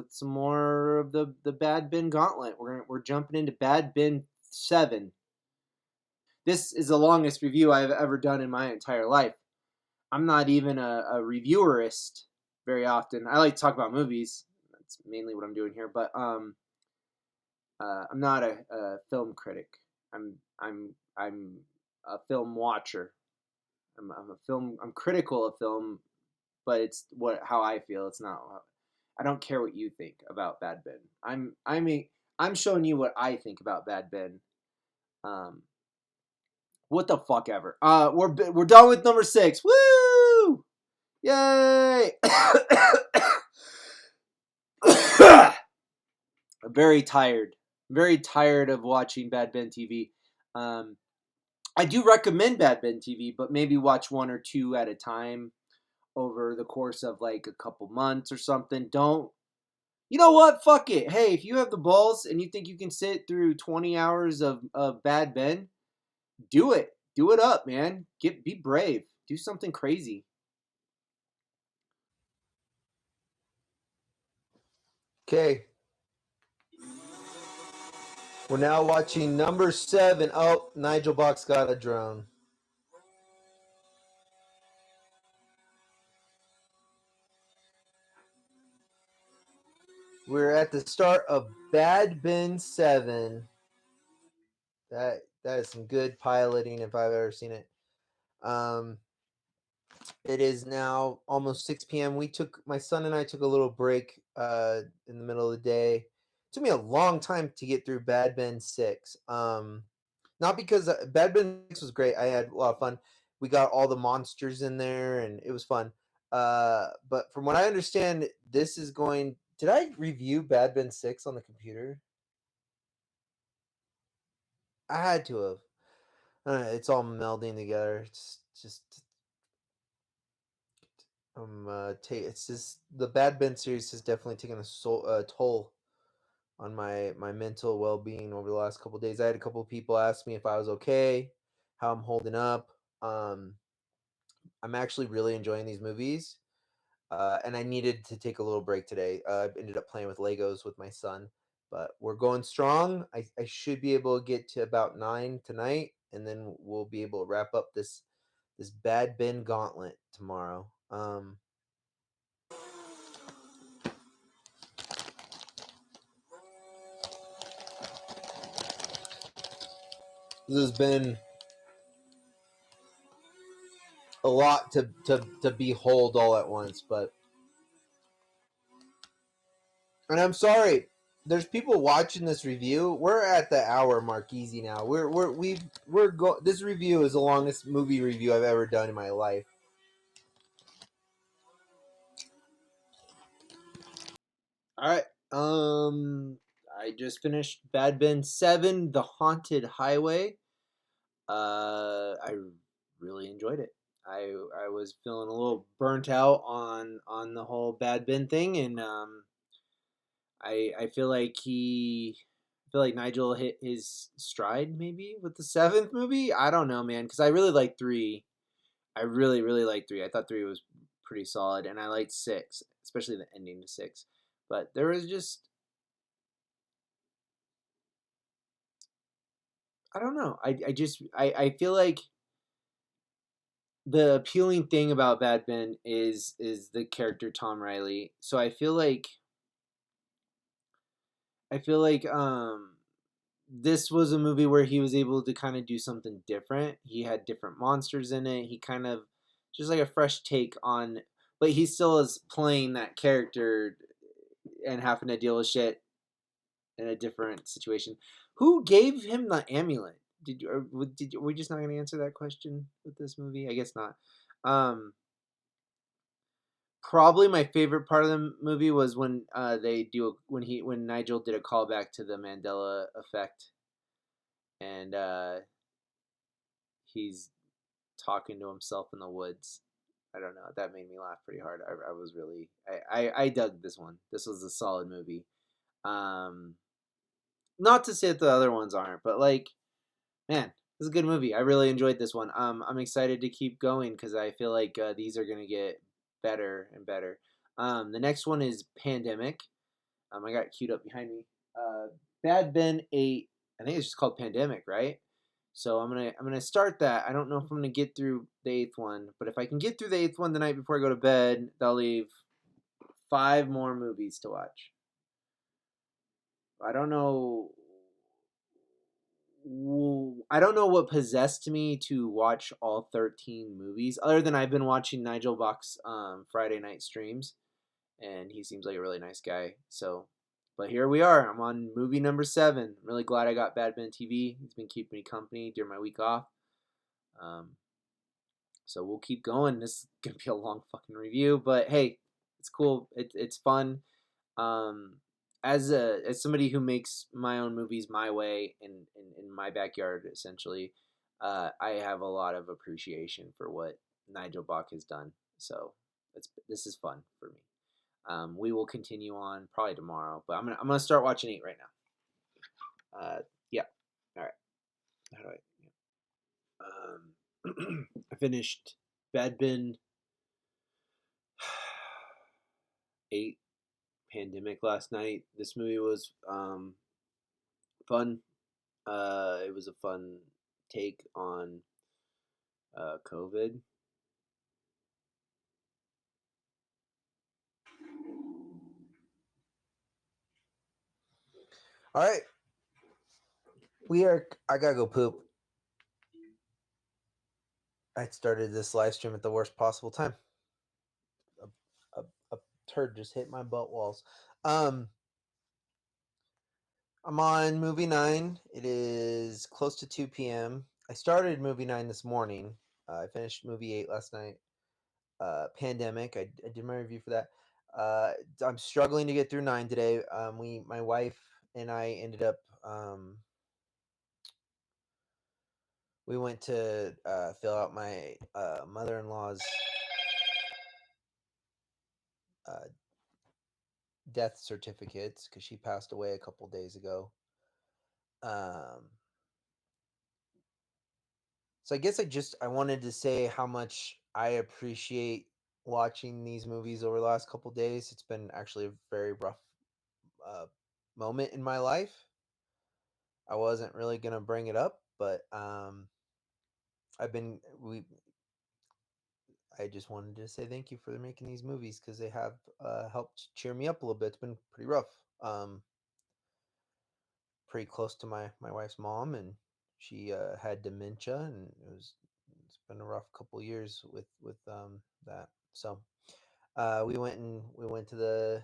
some more of the Bad Ben Gauntlet. We're jumping into Bad Ben 7. This is the longest review I've ever done in my entire life. I'm not even a reviewerist very often. I like to talk about movies. That's mainly what I'm doing here. But I'm not a film critic. I'm a film watcher. I'm critical of film, but it's how I feel. It's not. I don't care what you think about Bad Ben. I'm showing you what I think about Bad Ben. What the fuck ever. We're done with number 6. Woo! Yay! I'm very tired. Very tired of watching Bad Ben TV. I do recommend Bad Ben TV, but maybe watch 1 or 2 at a time over the course of like a couple months or something. Don't. You know what? Fuck it. Hey, if you have the balls and you think you can sit through 20 hours of Bad Ben, do it. Do it up, man. Be brave. Do something crazy. Okay. We're now watching number 7. Oh, Nigel Box got a drone. We're at the start of Bad Ben 7. That is some good piloting if I've ever seen it. It is now almost 6 p.m. My son and I took a little break in the middle of the day. It took me a long time to get through Bad Ben 6. Not because Bad Ben 6 was great. I had a lot of fun. We got all the monsters in there and it was fun. But from what I understand, this is going. Did I review Bad Ben 6 on the computer? I had to have. It's all melding together. It's just it's just the Bad Ben series has definitely taken a toll on my mental well-being over the last couple of days. I had a couple of people ask me if I was okay, how I'm holding up. I'm actually really enjoying these movies, and I needed to take a little break today. I ended up playing with Legos with my son, but we're going strong. I should be able to get to about 9 tonight, and then we'll be able to wrap up this Bad Ben Gauntlet tomorrow. This has been a lot to behold all at once, and I'm sorry. There's people watching this review. We're at the hour mark easy now. This review is the longest movie review I've ever done in my life. All right. I just finished Bad Ben 7, The Haunted Highway. I really enjoyed it. I was feeling a little burnt out on the whole Bad Ben thing, and I feel like Nigel hit his stride maybe with the 7th movie. I don't know, man, because I really like 3. I really like 3. I thought 3 was pretty solid, and I liked 6, especially the ending to 6. But there was just, I don't know. I feel like the appealing thing about Bad Ben is the character Tom Riley. So I feel like this was a movie where he was able to kind of do something different. He had different monsters in it. He kind of just like a fresh take on, but he still is playing that character and having to deal with shit in a different situation. Who gave him the amulet? We're just not going to answer that question with this movie? I guess not. probably my favorite part of the movie was when when Nigel did a callback to the Mandela effect, and he's talking to himself in the woods. I don't know. That made me laugh pretty hard. I was really I dug this one. This was a solid movie. Um, Not to say that the other ones aren't, but like, man, this is a good movie. I really enjoyed this one. I'm excited to keep going because I feel like these are gonna get better and better. The next one is Pandemic. I got it queued up behind me. Bad Ben 8. I think it's just called Pandemic, right? So I'm gonna start that. I don't know if I'm gonna get through the eighth one, but if I can get through the eighth one the night before I go to bed, that'll leave 5 more movies to watch. I don't know. I don't know what possessed me to watch all 13 movies, other than I've been watching Nigel Bach's Friday night streams, and he seems like a really nice guy. So, but here we are. I'm on movie number 7. I'm really glad I got Bad Ben TV. It's been keeping me company during my week off. Um, so we'll keep going. This is gonna be a long fucking review, but hey, it's cool. It's fun. Um, as somebody who makes my own movies my way in my backyard, essentially, I have a lot of appreciation for what Nigel Bach has done. So this is fun for me. We will continue on probably tomorrow, but I'm gonna start watching 8 right now. Yeah. All right. How do I? I finished Bad Ben 8 Pandemic last night. This movie was fun. It was a fun take on COVID. All right, we are. I gotta go poop. I started this live stream at the worst possible time. A turd just hit my butt walls. Um, I'm on movie 9. It is close to 2 p.m. I started movie 9 this morning. I finished movie 8 last night. Pandemic. I did my review for that. I'm struggling to get through 9 today. My wife and I ended up. We went to fill out my mother-in-law's uh, death certificates because she passed away a couple days ago. So I guess I wanted to say how much I appreciate watching these movies over the last couple days. It's been actually a very rough uh, moment in my life. I wasn't really gonna bring it up, but I've been we. I just wanted to say thank you for making these movies because they have helped cheer me up a little bit. It's been pretty rough. Pretty close to my wife's mom, and she had dementia, and it's been a rough couple years with that. So we went to the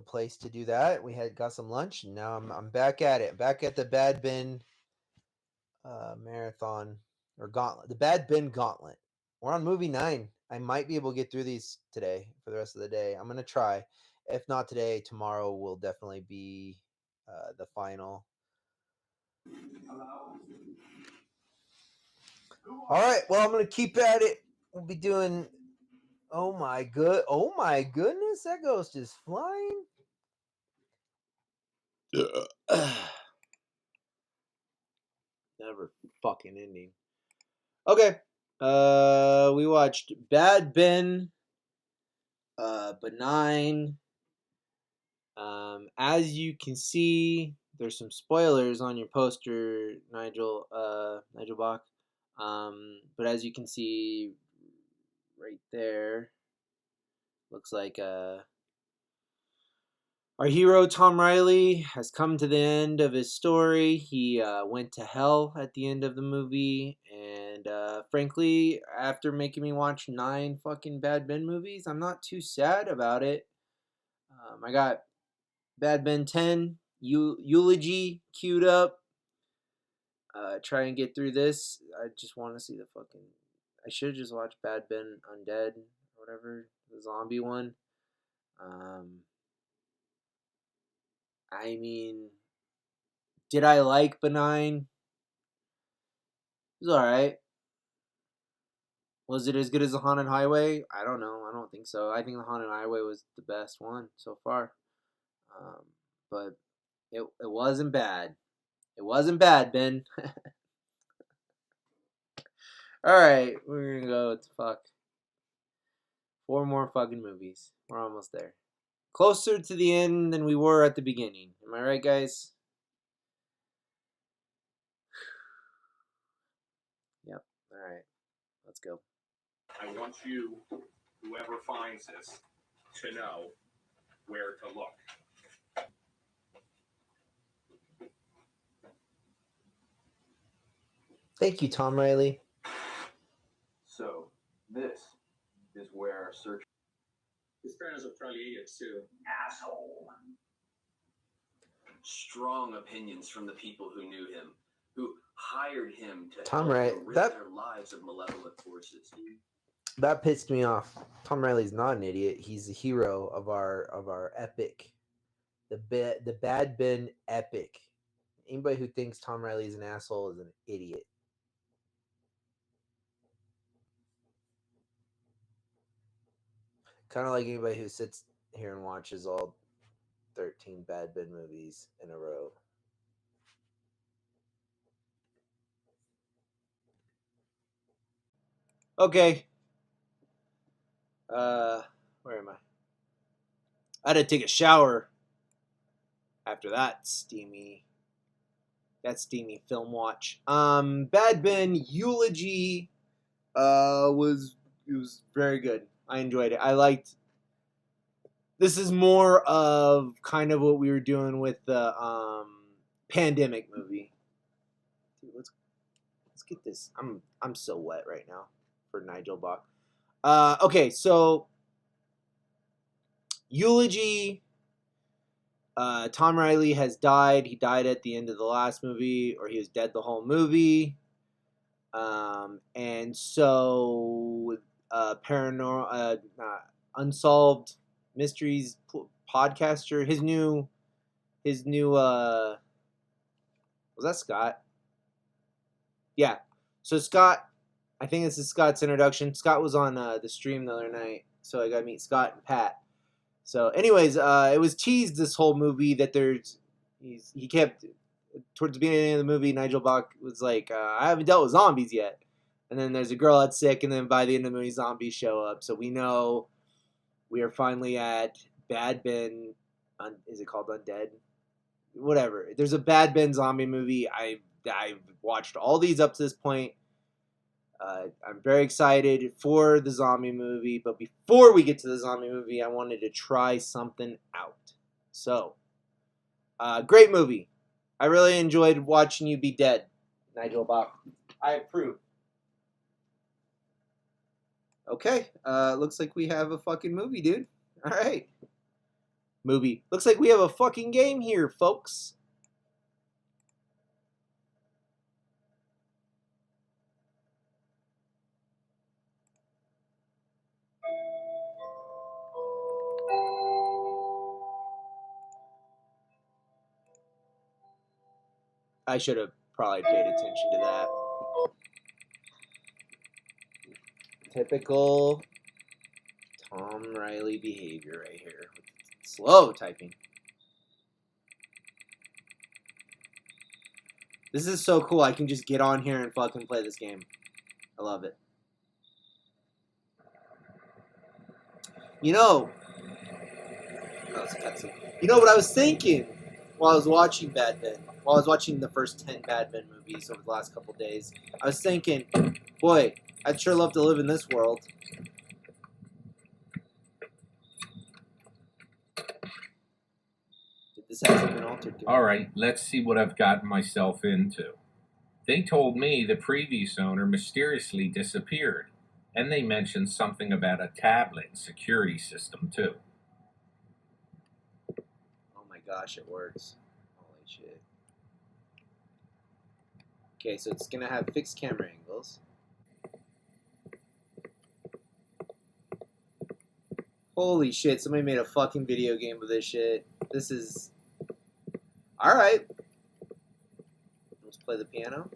place to do that. We had got some lunch, and now I'm back at it. Back at the Bad Ben marathon or gauntlet. The Bad Ben Gauntlet. We're on movie 9. I might be able to get through these today for the rest of the day. I'm gonna try. If not today, tomorrow will definitely be the final. All right. Well, I'm gonna keep at it. We'll be doing. Oh my goodness! That ghost is flying. Never fucking ending. Okay. We watched Bad Ben, Benign. As you can see, there's some spoilers on your poster, Nigel Bach. But as you can see, right there, looks like our hero Tom Riley has come to the end of his story. He went to hell at the end of the movie, and frankly, after making me watch 9 fucking Bad Ben movies, I'm not too sad about it. I got Bad Ben 10 eulogy queued up. Try and get through this. I just want to see the fucking. I should have just watched Bad Ben Undead or whatever, the zombie one. I mean, did I like Benign? It was alright. Was it as good as the Haunted Highway? I don't know. I don't think so. I think the Haunted Highway was the best one so far. But it wasn't bad. It wasn't bad, Ben. Alright, we're gonna go to fuck. 4 more fucking movies. We're almost there. Closer to the end than we were at the beginning. Am I right, guys? Yep. Alright. Let's go. I want you, whoever finds this, to know where to look. Thank you, Tom Riley. So, this is where search. His parents are probably idiots too. Asshole. Strong opinions from the people who knew him, who hired him to Tom help Riley, them rid that- their lives of malevolent forces. That pissed me off. Tom Riley's not an idiot. He's the hero of our epic, the Bad Ben epic. Anybody who thinks Tom Riley is an asshole is an idiot. Kind of like anybody who sits here and watches all 13 Bad Ben movies in a row. Okay. Where am I? I had to take a shower after that steamy film watch. Bad Ben Eulogy was very good. I enjoyed it. I liked. This is more of kind of what we were doing with the pandemic movie. Dude, let's get this. I'm so wet right now for Nigel Bach. Okay, so Eulogy. Tom Riley has died. He died at the end of the last movie, or he was dead the whole movie. And so paranormal, unsolved mysteries podcaster. His new. Was that Scott? Yeah. So Scott, I think this is Scott's introduction. Scott was on the stream the other night, so I got to meet Scott and Pat. So, anyways, it was teased this whole movie that he kept towards the beginning of the movie. Nigel Bach was like, I haven't dealt with zombies yet, and then there's a girl that's sick, and then by the end of the movie, zombies show up. So we know we are finally at Bad Ben. Is it called Undead? Whatever. There's a Bad Ben zombie movie. I've watched all these up to this point. I'm very excited for the zombie movie, but before we get to the zombie movie, I wanted to try something out. So, great movie. I really enjoyed watching you be dead, Nigel Bach. I approve. Okay, looks like we have a fucking movie, dude. All right. Movie. Looks like we have a fucking game here, folks. I should have probably paid attention to that. Typical Tom Riley behavior right here. Slow typing. This is so cool. I can just get on here and fucking play this game. I love it. You know, oh, it's a cutscene. You know what I was thinking while I was watching Bad Ben? While I was watching the first 10 Bad Ben movies over the last couple days, I was thinking, boy, I'd sure love to live in this world. This hasn't been altered. All right, let's see what I've gotten myself into. They told me the previous owner mysteriously disappeared, and they mentioned something about a tablet security system, too. Oh my gosh, it works. Holy shit. Okay, so it's gonna have fixed camera angles. Holy shit, somebody made a fucking video game of this shit. This is... Alright. Let's play the piano.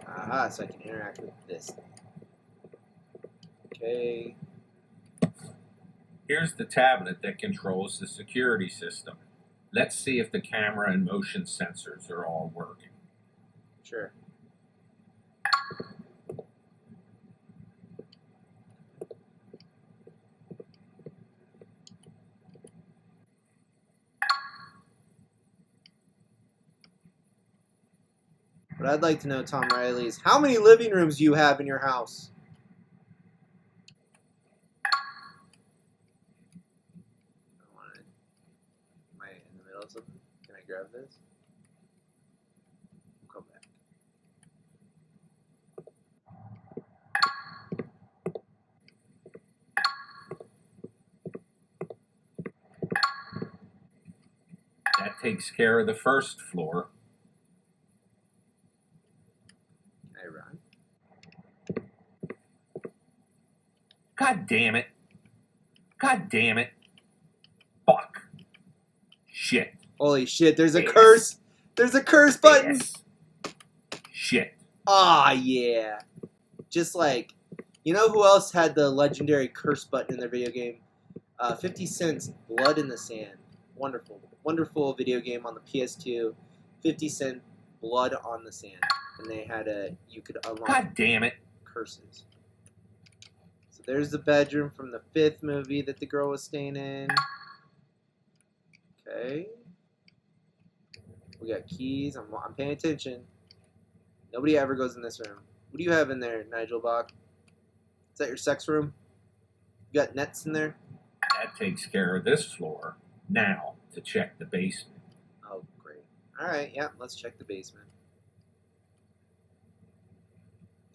Aha, so I can interact with this. Okay. Here's the tablet that controls the security system. Let's see if the camera and motion sensors are all working. Sure. What I'd like to know, Tom Riley, is how many living rooms do you have in your house? Am I in the middle of something? Can I grab this? Come back. That takes care of the first floor. Can I run? God damn it. God damn it. Fuck. Shit. Holy shit, there's a Yes. curse! There's a curse button! Yes. Shit. Ah, yeah. Just like, you know who else had the legendary curse button in their video game? 50 Cent's Blood in the Sand. Wonderful. Wonderful video game on the PS2. 50 Cent Blood on the Sand. And they had you could unlock God damn it. curses. So there's the bedroom from the 5th movie that the girl was staying in. Okay. We got keys. I'm paying attention. Nobody ever goes in this room. What do you have in there, Nigel Bach? Is that your sex room? You got nets in there? That takes care of this floor. Now, to check the basement. Oh, great. Alright, yeah, let's check the basement.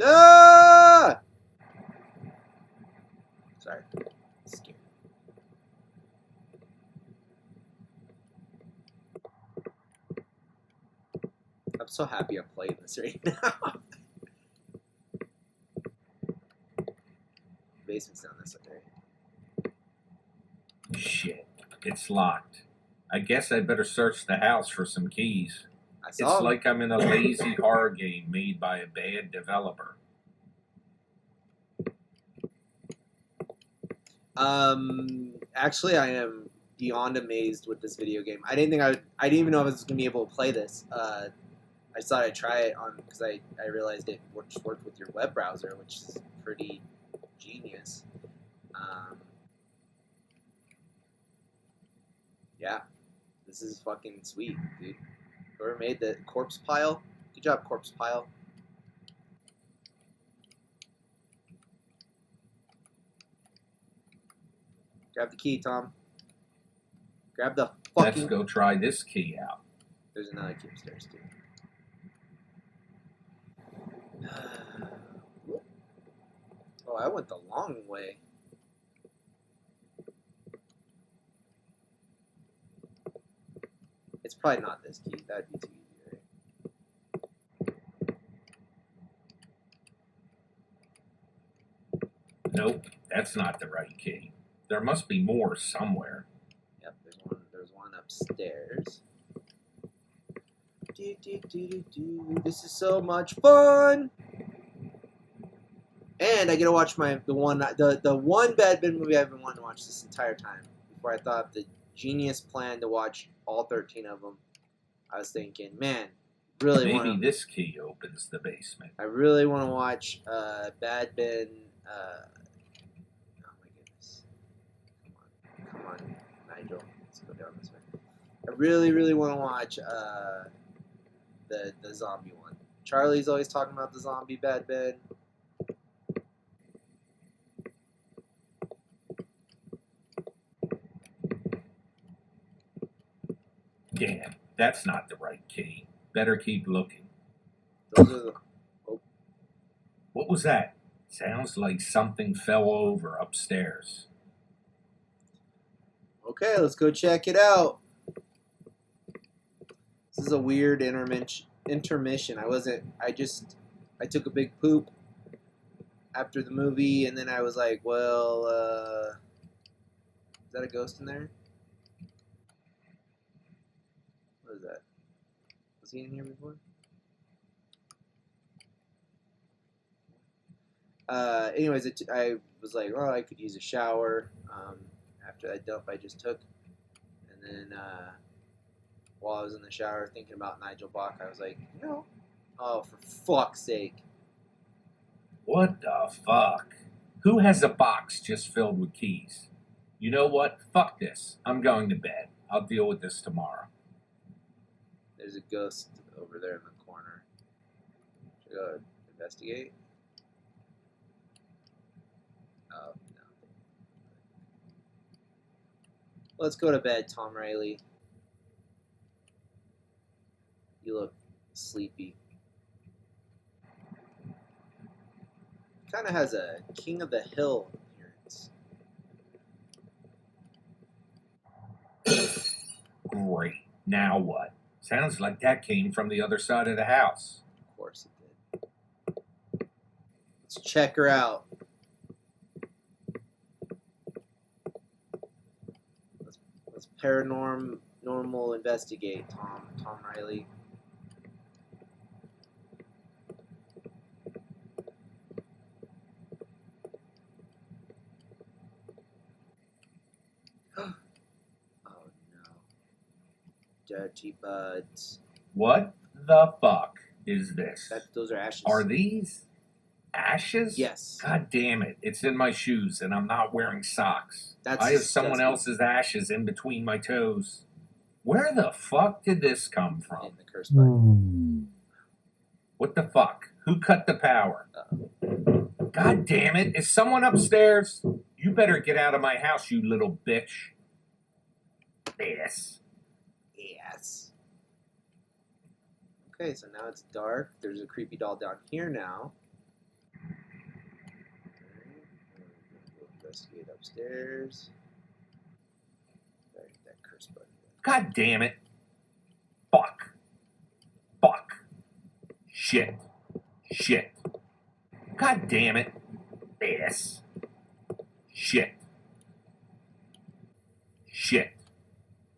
Ah! Sorry. Scared. I'm so happy I'm playing this right now. Basement's down this way. Shit. It's locked. I guess I'd better search the house for some keys. I It's saw him. like I'm in a lazy horror game made by a bad developer. Actually, I am beyond amazed with this video game. I didn't even know I was gonna be able to play this. I just thought I'd try it on because I realized it worked with your web browser, which is pretty genius. Yeah, this is fucking sweet, dude. Whoever made the Corpse Pile, good job, Corpse Pile. Grab the key, Tom. Grab the Let's fucking... go try this key out. There's another key upstairs, too. Oh, I went the long way. It's probably not this key. That'd be too easy, right? Nope, that's not the right key. There must be more somewhere. Yep, there's one upstairs. This is so much fun! And I get to watch the one Bad Ben movie I've been wanting to watch this entire time. Before I thought of the genius plan to watch all 13 of them, I was thinking, man, Maybe this key opens the basement. I really want to watch Bad Ben. Oh my goodness! Come on, Nigel. Let's go down this way. I really want to watch the zombie one. Charlie's always talking about the zombie Bad Ben. Damn, that's not the right key. Better keep looking. Those are the. Oh, What was that? Sounds like something fell over upstairs. okay, let's go check it out. This is a weird intermission intermission. I took a big poop after the movie, and then I was like, well, is that a ghost in there? What is that? Was he in here before? Anyways, I was like, oh, I could use a shower after that dump I just took. And then while I was in the shower thinking about Nigel Bach, I was like, oh, for fuck's sake. What the fuck? Who has a box just filled with keys? You know what? Fuck this. I'm going to bed. I'll deal with this tomorrow. There's a ghost over there in the corner. Should I go investigate? Oh, no. Let's go to bed, Tom Riley. You look sleepy. Kind of has a King of the Hill appearance. Great. Now what? Sounds like that came from the other side of the house. Of course it did. Let's check her out. Let's paranormal investigate, Tom Riley. Oh no. Dirty buds. What the fuck is this? Those are ashes. Are these ashes? Yes. God damn it. It's in my shoes and I'm not wearing socks. That's I have someone disgusting. else's ashes in between my toes. Where the fuck did this come In from? the curse button. What the fuck? Who cut the power? God damn it. Is someone upstairs? You better get out of my house, you little bitch. Yes. Yes. Okay, so now it's dark. There's a creepy doll down here now. We'll investigate upstairs. Hit that curse button. God damn it. Fuck. Fuck. Shit. Shit. God damn it. Yes. Shit. Shit.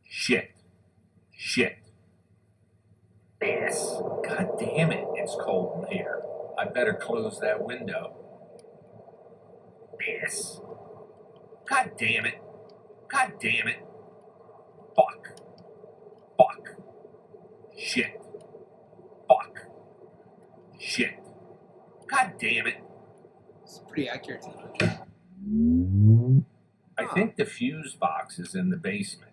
Shit. Shit. Yes. God damn it. It's cold in here. I better close that window. Yes. God damn it. God damn it. Fuck. Fuck. Shit. Fuck. Shit. God damn it. It's pretty accurate to the movie. I think the fuse box is in the basement.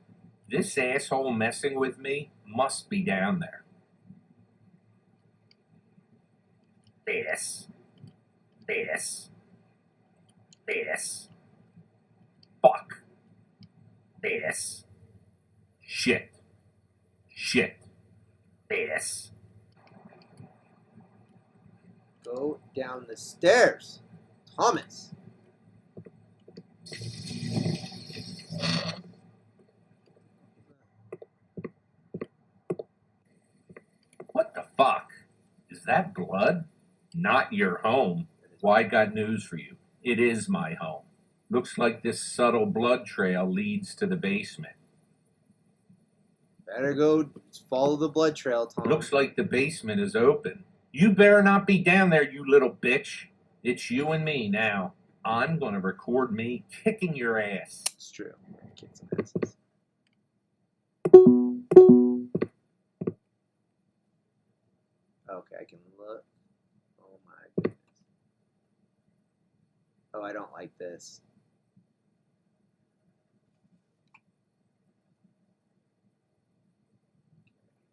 This asshole messing with me must be down there. This. This. This. Fuck. This. Shit. Shit. This. Go down the stairs, Thomas. What the fuck? Is that blood? Not your home. Well, I got news for you. It is my home. Looks like this subtle blood trail leads to the basement. Better go follow the blood trail, Tom. Looks like the basement is open. You better not be down there, you little bitch. It's you and me now. I'm going to record me kicking your ass. It's true. We're gonna kick some asses. Okay, I can look. Oh my goodness. Oh, I don't like this.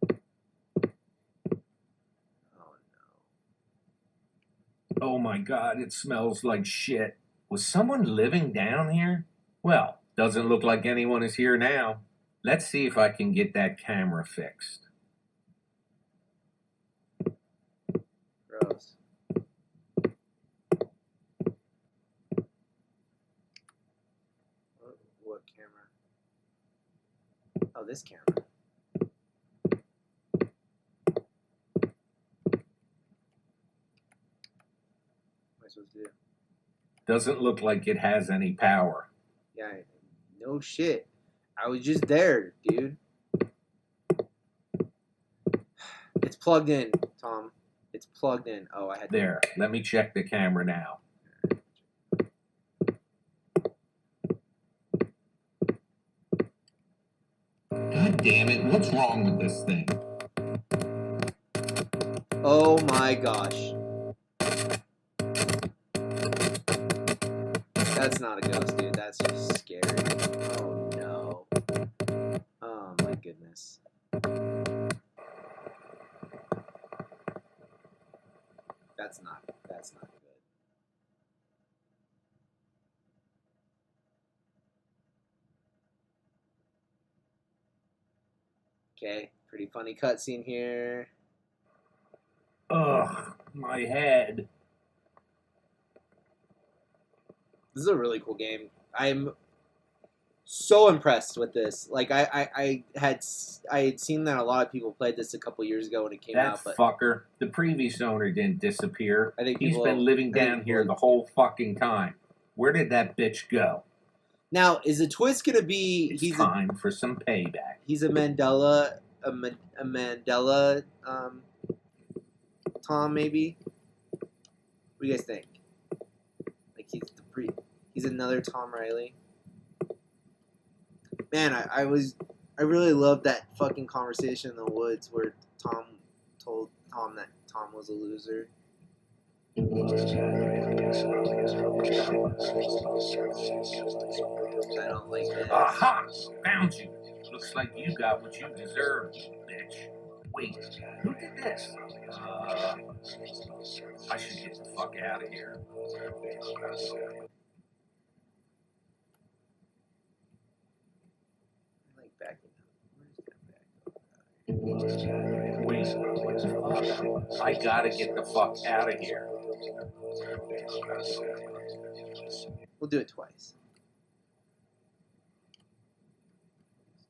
Oh no. Oh my god, it smells like shit. Was someone living down here? Well, doesn't look like anyone is here now. Let's see if I can get that camera fixed. Gross. What camera? Oh, this camera. supposed to do? Doesn't look like it has any power. Yeah, no shit. I was just there, dude. It's plugged in, Tom. It's plugged in. Oh, I had There, let me check the camera now. God damn it, what's wrong with this thing? Oh my gosh. That's not a ghost, dude. That's just scary. Oh no. Oh my goodness. That's not good. Okay, pretty funny cutscene here. Ugh, my head. This is a really cool game. I'm so impressed with this. Like I had seen that a lot of people played this a couple years ago when it came That out, but fucker, the previous owner didn't disappear. I think He's people- been living I think down here people- the whole fucking time. Where did that bitch go? now is the twist gonna be It's time for some payback. he's a Mandela Tom maybe? What do you guys think? Like he's another Tom Riley. Man, I really loved that fucking conversation in the woods where Tom told Tom that Tom was a loser. I don't like that. Aha! Found you. Looks like you got what you deserved, you bitch. Wait, who did this? I should get the fuck out of here. I like backing up. Wait, what the fuck? I gotta get the fuck out of here. We'll do it twice.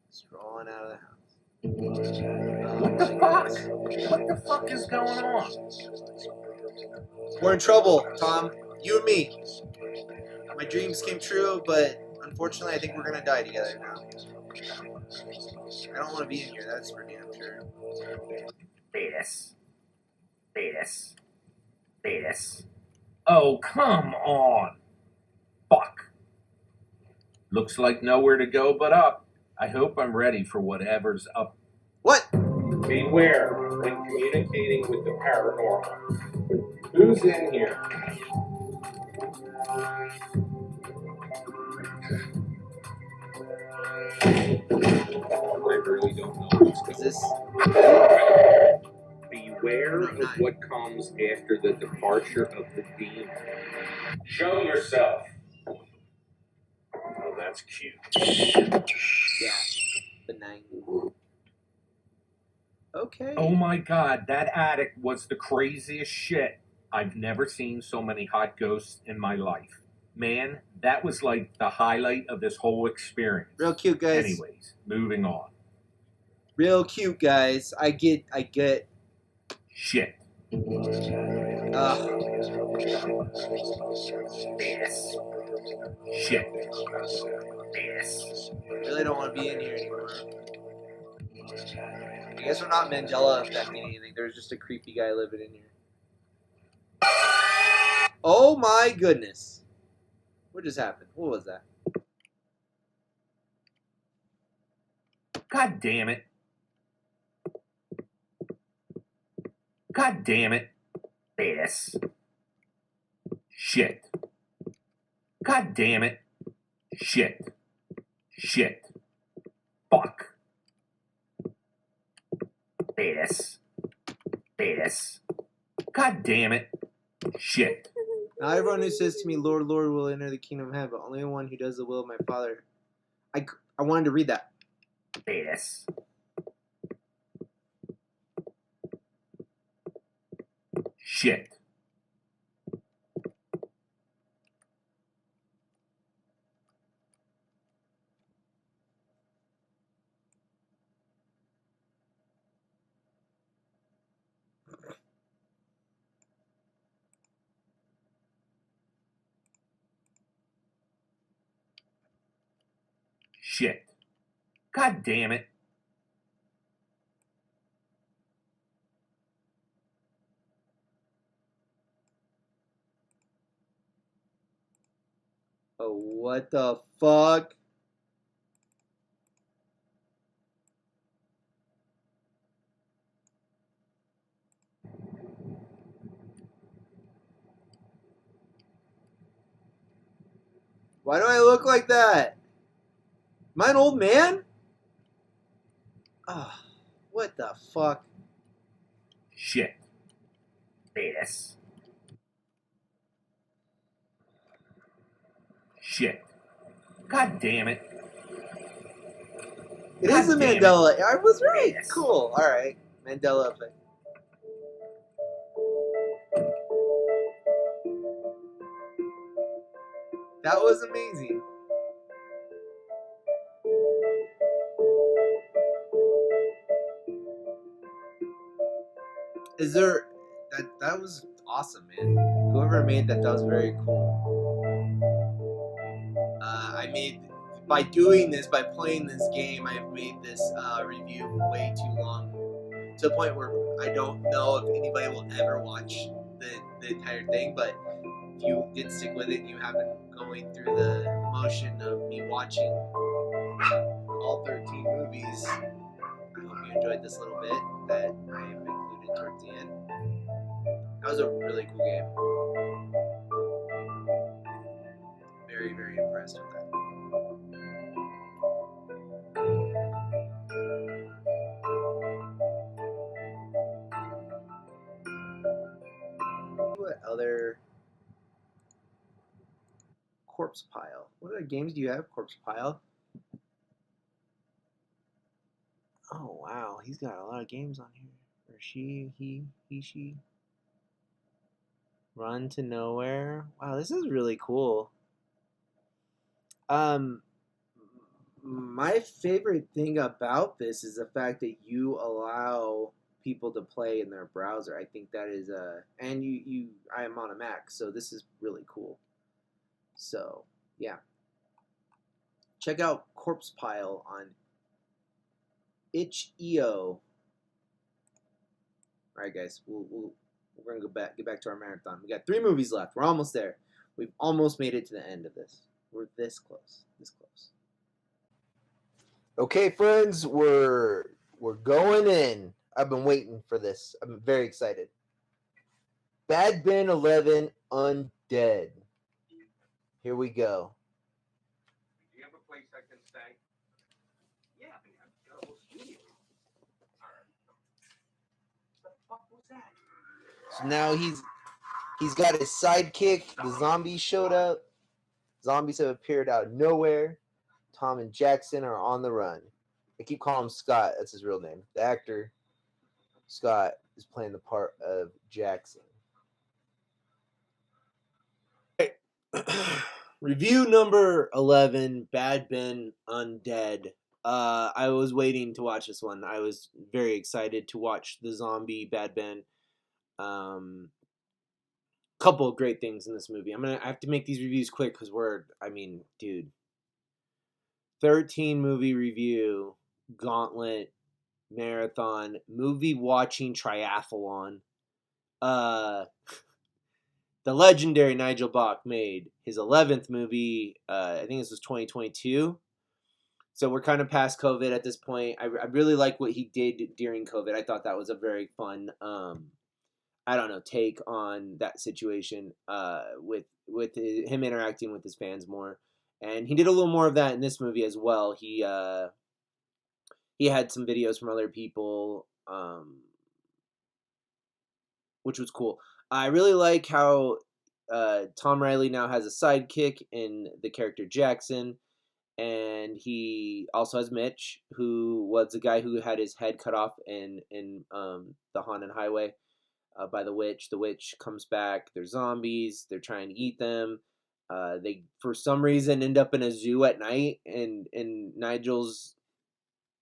Strolling out of the house. What the fuck? What the fuck is going on? We're in trouble, Tom. You and me. My dreams came true, but unfortunately, I think we're gonna die together now. I don't want to be in here. That's for damn sure. This. Oh, come on. Fuck. Looks like nowhere to go but up. I hope I'm ready for whatever's up. What? Beware when communicating with the paranormal. Who's in here? I really don't know what's Is this? Beware of what comes after the departure of the demon. Show yourself. Oh, that's cute. Yeah. Benign. Okay. Oh my god, that attic was the craziest shit. I've never seen so many hot ghosts in my life. Man, that was like the highlight of this whole experience. Real cute, guys. Anyways, moving on. Real cute, guys. I get. Shit. Shit. Really don't want to be in here anymore. I guess we're not Mandela affecting anything. There's just a creepy guy living in here. Oh my goodness. What just happened? What was that? God damn it. God damn it. This. Shit. God damn it. Shit. Fuck. This. God damn it. Shit. Not everyone who says to me, Lord, Lord, will enter the kingdom of heaven, but only one who does the will of my Father. I wanted to read that. This. Shit. Shit. God damn it. Oh, what the fuck? Why do I look like that? Am I an old man? Ah, what the fuck? Shit. Ass. Shit. God damn it. It is the God damn it. Mandela. I was right. Yes. Cool. All right. Mandela effect. That was amazing. Is there that was awesome, man. Whoever made that was very cool. I made by doing this, by playing this game, I've made this review way too long to the point where I don't know if anybody will ever watch the entire thing. But if you did stick with it and you have been going through the motion of me watching all 13 movies, I hope you enjoyed this little bit that I have included towards the end. That was a really cool game. Very, very impressed with that. What other corpse pile? What other games do you have, corpse pile? Oh wow, he's got a lot of games on here. Or she, he, she. Run to Nowhere. Wow, this is really cool. Um, my favorite thing about this is the fact that you allow people to play in their browser. I think that is and I am on a Mac, so this is really cool. So yeah, check out Corpse Pile on itch.io. All right, guys, we're gonna get back to our marathon. We got 3 movies left. We're almost there. We've almost made it to the end of this. We're this close. This close. Okay, friends, we're going in. I've been waiting for this. I'm very excited. Bad Ben 11 Undead. Here we go. Do you have a place I can stay? Yeah, man. Got a whole studio. All right. What the fuck was that? So now he's got his sidekick. The zombies showed up. Zombies have appeared out of nowhere. Tom and Jackson are on the run. I keep calling him Scott. That's his real name. The actor Scott is playing the part of Jackson. Review number 11, Bad Ben Undead. I was waiting to watch this one. I was very excited to watch the zombie Bad Ben. Couple of great things in this movie. I have to make these reviews quick because dude. 13 movie review, gauntlet, marathon, movie watching triathlon. The legendary Nigel Bach made his 11th movie. I think this was 2022. So we're kind of past COVID at this point. I really like what he did during COVID. I thought that was a very fun, take on that situation with him interacting with his fans more. And he did a little more of that in this movie as well. He had some videos from other people, which was cool. I really like how Tom Riley now has a sidekick in the character Jackson, and he also has Mitch, who was the guy who had his head cut off in the Haunted Highway by the witch. The witch comes back. They're zombies. They're trying to eat them. They, for some reason, end up in a zoo at night, and Nigel's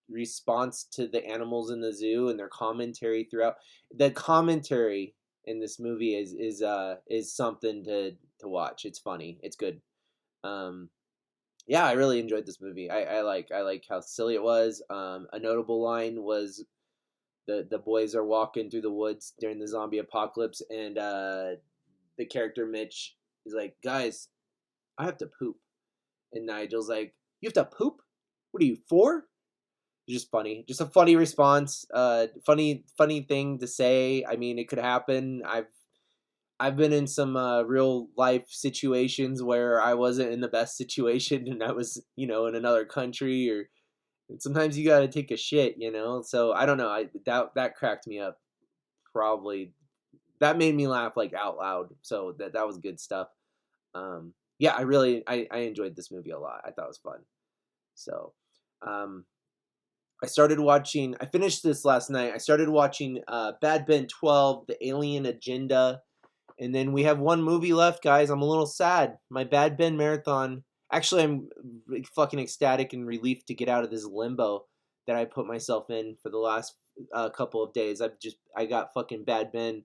response to the animals in the zoo and their commentary throughout. The commentary in this movie is something to watch. It's funny. It's good. yeah, I really enjoyed this movie. I like how silly it was. A notable line was the boys are walking through the woods during the zombie apocalypse, and the character Mitch is like, "Guys, I have to poop," and Nigel's like, "You have to poop? What are you, 4?" Just funny, just a funny response. Funny thing to say. I mean, it could happen. I've been in some real life situations where I wasn't in the best situation, and I was, in another country, or and sometimes you got to take a shit, So I don't know. That cracked me up. Probably that made me laugh like out loud. So that was good stuff. Yeah, I enjoyed this movie a lot. I thought it was fun. So, um, I started watching. I finished this last night. I started watching Bad Ben 12, The Alien Agenda, and then we have one movie left, guys. I'm a little sad. My Bad Ben marathon. Actually, I'm fucking ecstatic and relieved to get out of this limbo that I put myself in for the last couple of days. I got fucking Bad Ben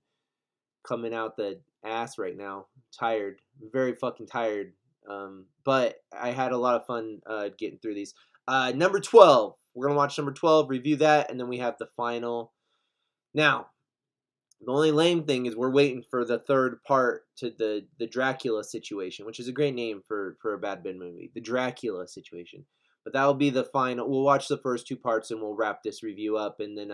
coming out the ass right now. Tired, very fucking tired. But I had a lot of fun getting through these. Number 12. We're gonna watch number 12, review that, and then we have the final. Now, the only lame thing is we're waiting for the third part to the Dracula situation, which is a great name for a Bad Ben movie. The Dracula situation. But that will be the final. We'll watch the first 2 parts and we'll wrap this review up, and then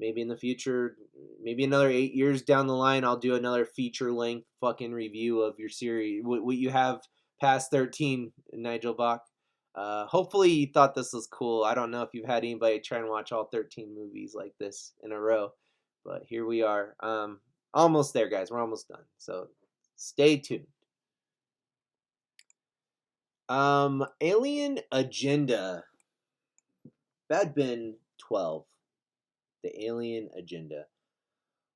maybe in the future, maybe another 8 years down the line, I'll do another feature length fucking review of your series. What you have past 13, Nigel Bach. Hopefully you thought this was cool. I don't know if you've had anybody try and watch all 13 movies like this in a row, but here we are. Almost there, guys. We're almost done. So stay tuned. Alien Agenda. Bad Ben 12. The Alien Agenda.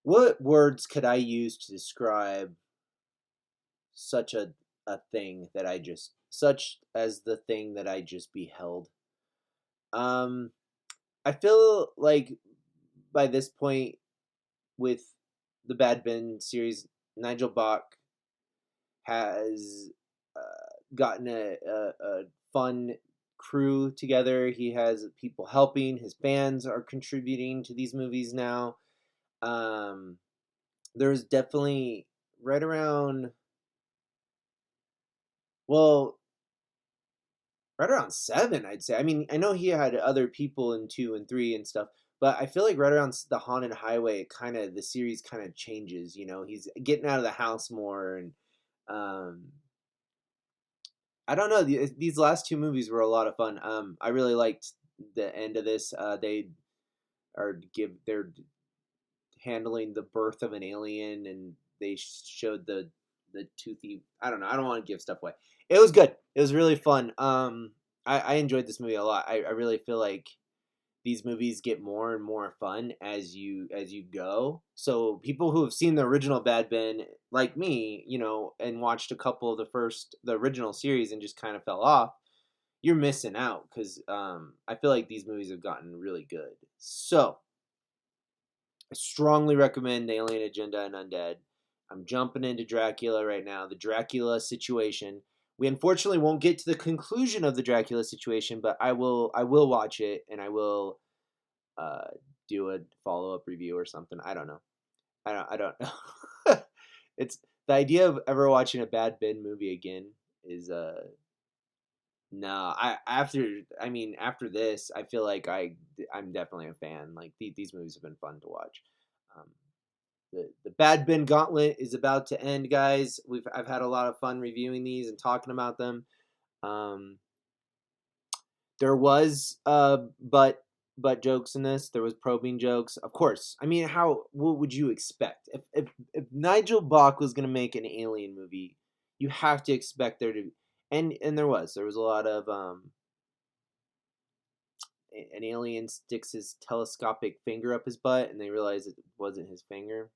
What words could I use to describe such a thing that such as the thing that I just beheld? Um, I feel like by this point with the Bad Ben series, Nigel Bach has gotten a fun crew together. He has people helping. His fans are contributing to these movies now. There's definitely right around, well, right around 7, I'd say. I mean, I know he had other people in 2 and 3 and stuff, but I feel like right around the Haunted Highway, the series kind of changes. He's getting out of the house more, and um, I don't know. These last 2 movies were a lot of fun. I really liked the end of this. They're handling the birth of an alien, and they showed the toothy. I don't know. I don't want to give stuff away. It was good. It was really fun. I enjoyed this movie a lot. I really feel like these movies get more and more fun as you go. So people who have seen the original Bad Ben, like me, and watched a couple of the original series and just kind of fell off, you're missing out, because I feel like these movies have gotten really good. So I strongly recommend Alien Agenda and Undead. I'm jumping into Dracula right now. The Dracula situation. We unfortunately won't get to the conclusion of the Dracula situation, but I will watch it, and I will uh, do a follow up review or something. I don't know. I don't know. It's the idea of ever watching a Bad Ben movie again is no. After this, I feel like I'm definitely a fan. Like these movies have been fun to watch. Um, the Bad Ben Gauntlet is about to end, guys. I've had a lot of fun reviewing these and talking about them. Um, there was but jokes in this. There was probing jokes, of course. I mean, what would you expect if Nigel Bach was gonna make an alien movie? You have to expect there to, and there was a lot of an alien sticks his telescopic finger up his butt, and they realize it wasn't his finger.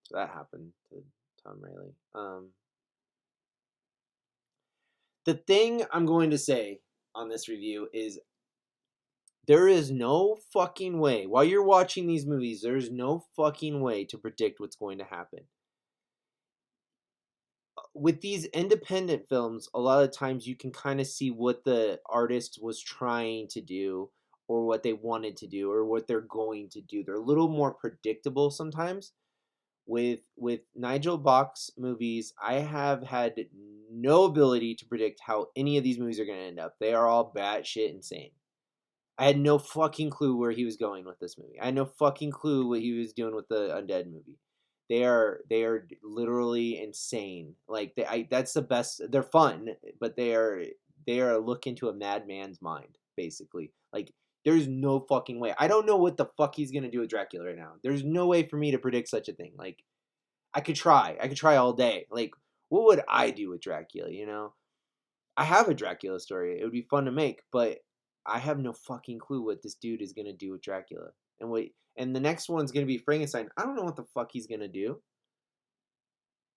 So that happened to Tom Riley. The thing I'm going to say on this review is there is no fucking way. While you're watching these movies, there's no fucking way to predict what's going to happen. with these independent films, a lot of times you can kind of see what the artist was trying to do or what they wanted to do or what they're going to do. They're a little more predictable sometimes. With Nigel Bach's movies, I have had no ability to predict how any of these movies are going to end up. They are all batshit insane. I had no fucking clue where he was going with this movie. I had no fucking clue what he was doing with the Undead movie. They are literally insane. Like that's the best. They're fun, but they are a look into a madman's mind, basically. Like there's no fucking way. I don't know what the fuck he's gonna do with Dracula right now. There's no way for me to predict such a thing. Like I could try. I could try all day. Like what would I do with Dracula? You know, I have a Dracula story. It would be fun to make, but I have no fucking clue what this dude is gonna do with Dracula. And the next one's gonna be Frankenstein. I don't know what the fuck he's gonna do.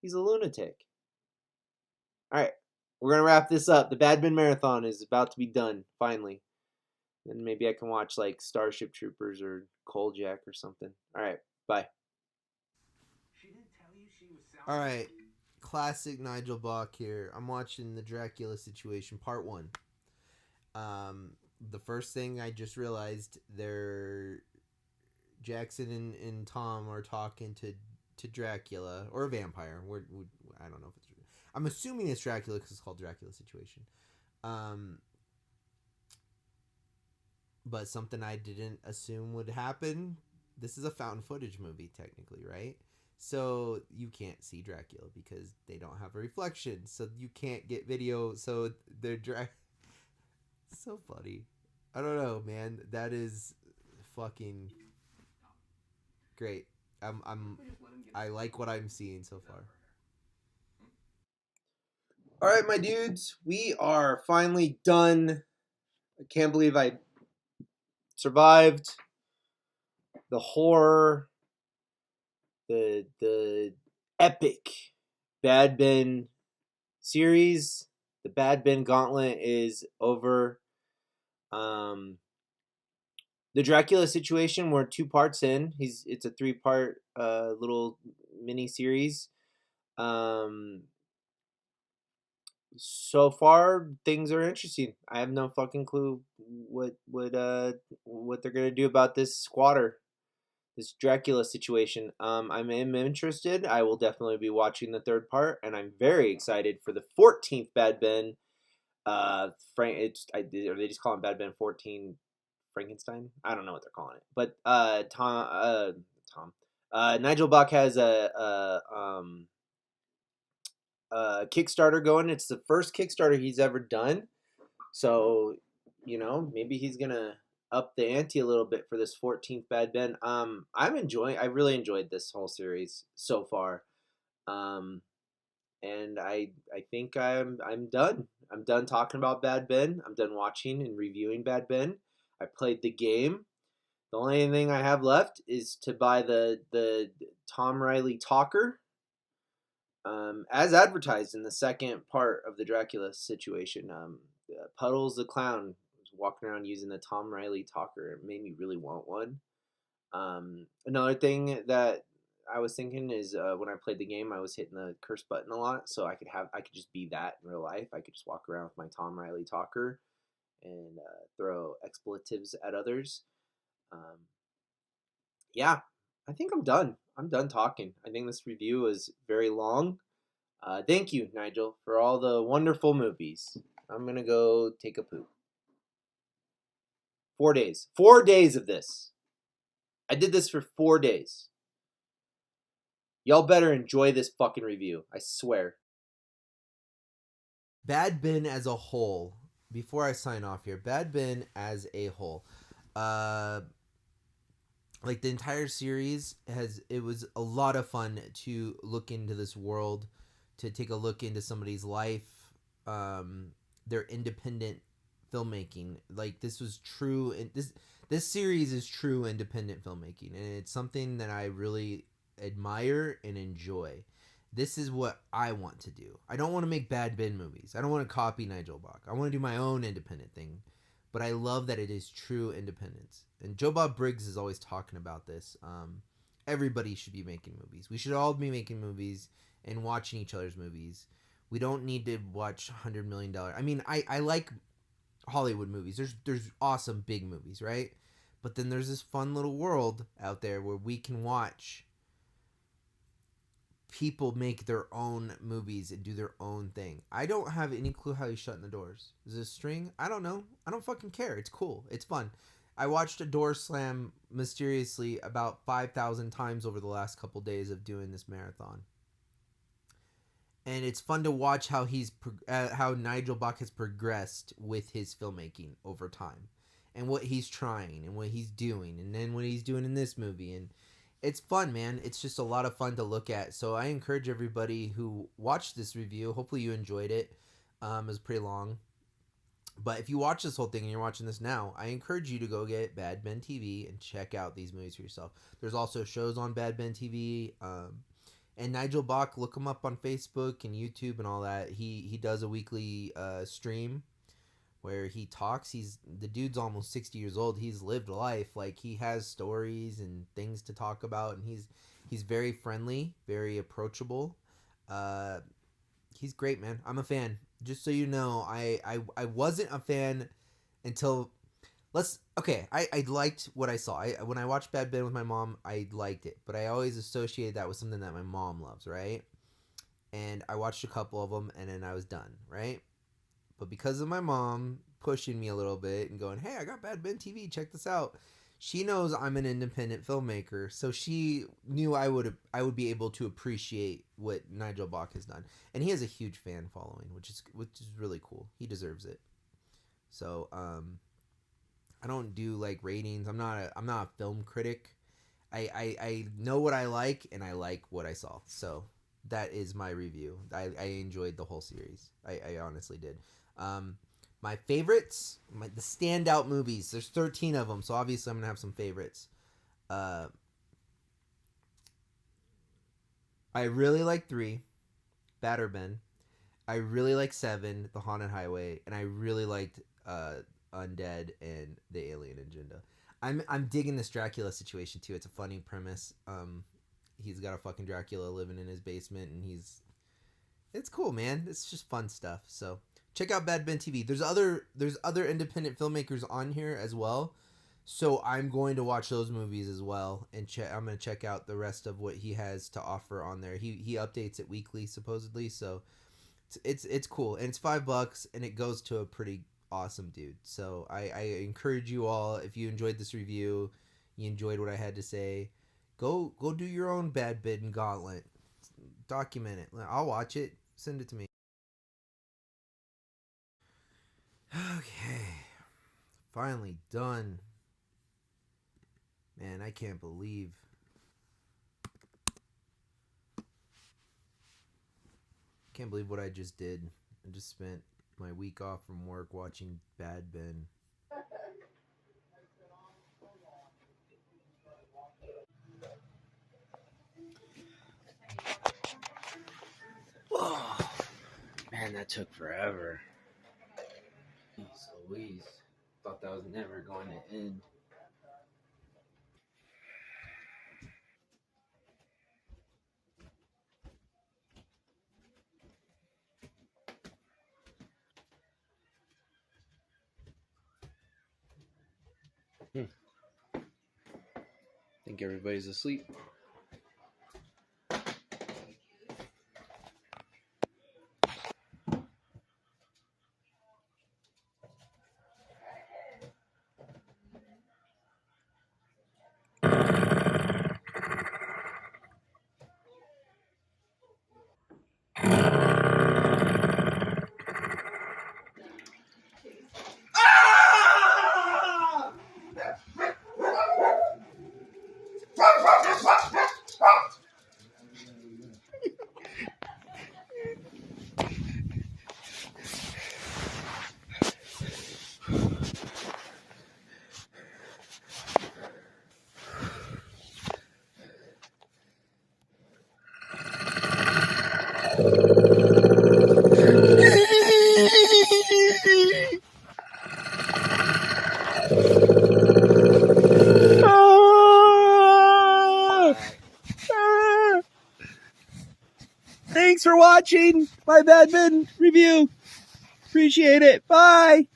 He's a lunatic. All right, we're gonna wrap this up. The Bad Ben Marathon is about to be done finally. Then maybe I can watch like Starship Troopers or Jack or something. All right, bye. She didn't tell you she was selling. All right, classic Nigel Bach here. I'm watching the Dracula Situation Part 1. The first thing I just realized, Jackson and Tom are talking to Dracula or a vampire. I don't know if it's. I'm assuming it's Dracula because it's called Dracula Situation. But something I didn't assume would happen. This is a found footage movie, technically, right? So you can't see Dracula because they don't have a reflection. So you can't get video. So they're so funny. I don't know, man. That is fucking great. I like what I'm seeing so far. All right, my dudes, we are finally done. I can't believe I survived the horror, the epic Bad Ben series. The Bad Ben Gauntlet is over. The Dracula Situation, we're 2 parts in. It's a 3-part little mini series. So far things are interesting. I have no fucking clue what they're gonna do about this squatter, this Dracula situation. I'm interested. I will definitely be watching the 3rd part, and I'm very excited for the 14th Bad Ben. Are they just calling Bad Ben 14 Frankenstein? I don't know what they're calling it, but Nigel Bach has a Kickstarter going. It's the first Kickstarter he's ever done, so maybe he's gonna up the ante a little bit for this 14th Bad Ben. I really enjoyed this whole series so far, and I think I'm done. I'm done talking about Bad Ben. I'm done watching and reviewing Bad Ben. I played the game. The only thing I have left is to buy the Tom Riley talker, as advertised in the 2nd part of the Dracula Situation. Puddles the clown was walking around using the Tom Riley talker. It made me really want one. Another thing that I was thinking is when I played the game, I was hitting the curse button a lot, so I could just be that in real life. I could just walk around with my Tom Riley talker and throw expletives at others. Yeah, I think I'm done. I'm done talking. I think this review was very long. Thank you, Nigel, for all the wonderful movies. I'm gonna go take a poop. 4 days. 4 days of this. I did this for 4 days. Y'all better enjoy this fucking review. I swear. Bad Ben as a whole. Before I sign off here, Bad Ben as a whole. Like the entire series it was a lot of fun to look into this world, to take a look into somebody's life, their independent filmmaking. Like this was true, and this series is true independent filmmaking, and it's something that I really admire and enjoy. This is what I want to do. I don't want to make Bad Ben movies. I don't want to copy Nigel Bach. I want to do my own independent thing. But I love that it is true independence. And Joe Bob Briggs is always talking about this. Everybody should be making movies. We should all be making movies and watching each other's movies. We don't need to watch $100 million. I mean, I like Hollywood movies. There's awesome big movies, right? But then there's this fun little world out there where we can watch people make their own movies and do their own thing. I don't have any clue how he's shutting the doors. Is this string? I don't know. I don't fucking care. It's cool. It's fun. I watched a door slam mysteriously about 5,000 times over the last couple days of doing this marathon. And it's fun to watch how how Nigel Bach has progressed with his filmmaking over time, and what he's trying and what he's doing, and then what he's doing in this movie. And it's fun, man. It's just a lot of fun to look at. So I encourage everybody who watched this review. Hopefully you enjoyed it. It was pretty long, but if you watch this whole thing and you're watching this now, I encourage you to go get Bad Ben TV and check out these movies for yourself. There's also shows on Bad Ben TV. And Nigel Bach, look him up on Facebook and YouTube and all that. He does a weekly stream where he talks. The dude's almost 60 years old. He's lived life. Like, he has stories and things to talk about, and he's very friendly, very approachable. He's great, man. I'm a fan. Just so you know, I wasn't a fan until I liked what I saw. When I watched Bad Ben with my mom, I liked it, but I always associated that with something that my mom loves, right? And I watched a couple of them, and then I was done, right? But because of my mom pushing me a little bit and going, "Hey, I got Bad Ben TV, check this out," she knows I'm an independent filmmaker, so she knew I would be able to appreciate what Nigel Bach has done, and he has a huge fan following, which is really cool. He deserves it. So, I don't do like ratings. I'm not a film critic. I know what I like, and I like what I saw. So that is my review. I enjoyed the whole series. I honestly did. My favorites, the standout movies. There's 13 of them, so obviously I'm gonna have some favorites. I really like 3, Bad Ben. I really like 7, The Haunted Highway, and I really liked Undead and The Alien Agenda. I'm digging this Dracula situation too. It's a funny premise. He's got a fucking Dracula living in his basement, and it's cool, man. It's just fun stuff. So check out Bad Ben TV. There's other independent filmmakers on here as well. So I'm going to watch those movies as well, and I'm going to check out the rest of what he has to offer on there. He updates it weekly supposedly, so it's cool, and it's $5, and it goes to a pretty awesome dude. So I encourage you all, if you enjoyed this review, you enjoyed what I had to say, go do your own Bad Ben Gauntlet. Document it. I'll watch it. Send it to me. Okay. Finally done. Man, I can't believe. Can't believe what I just did. I just spent my week off from work watching Bad Ben. Whoa. Man, that took forever. Jeez Louise. Thought that was never going to end. Think everybody's asleep. for watching my Bad Ben review. Appreciate it. Bye.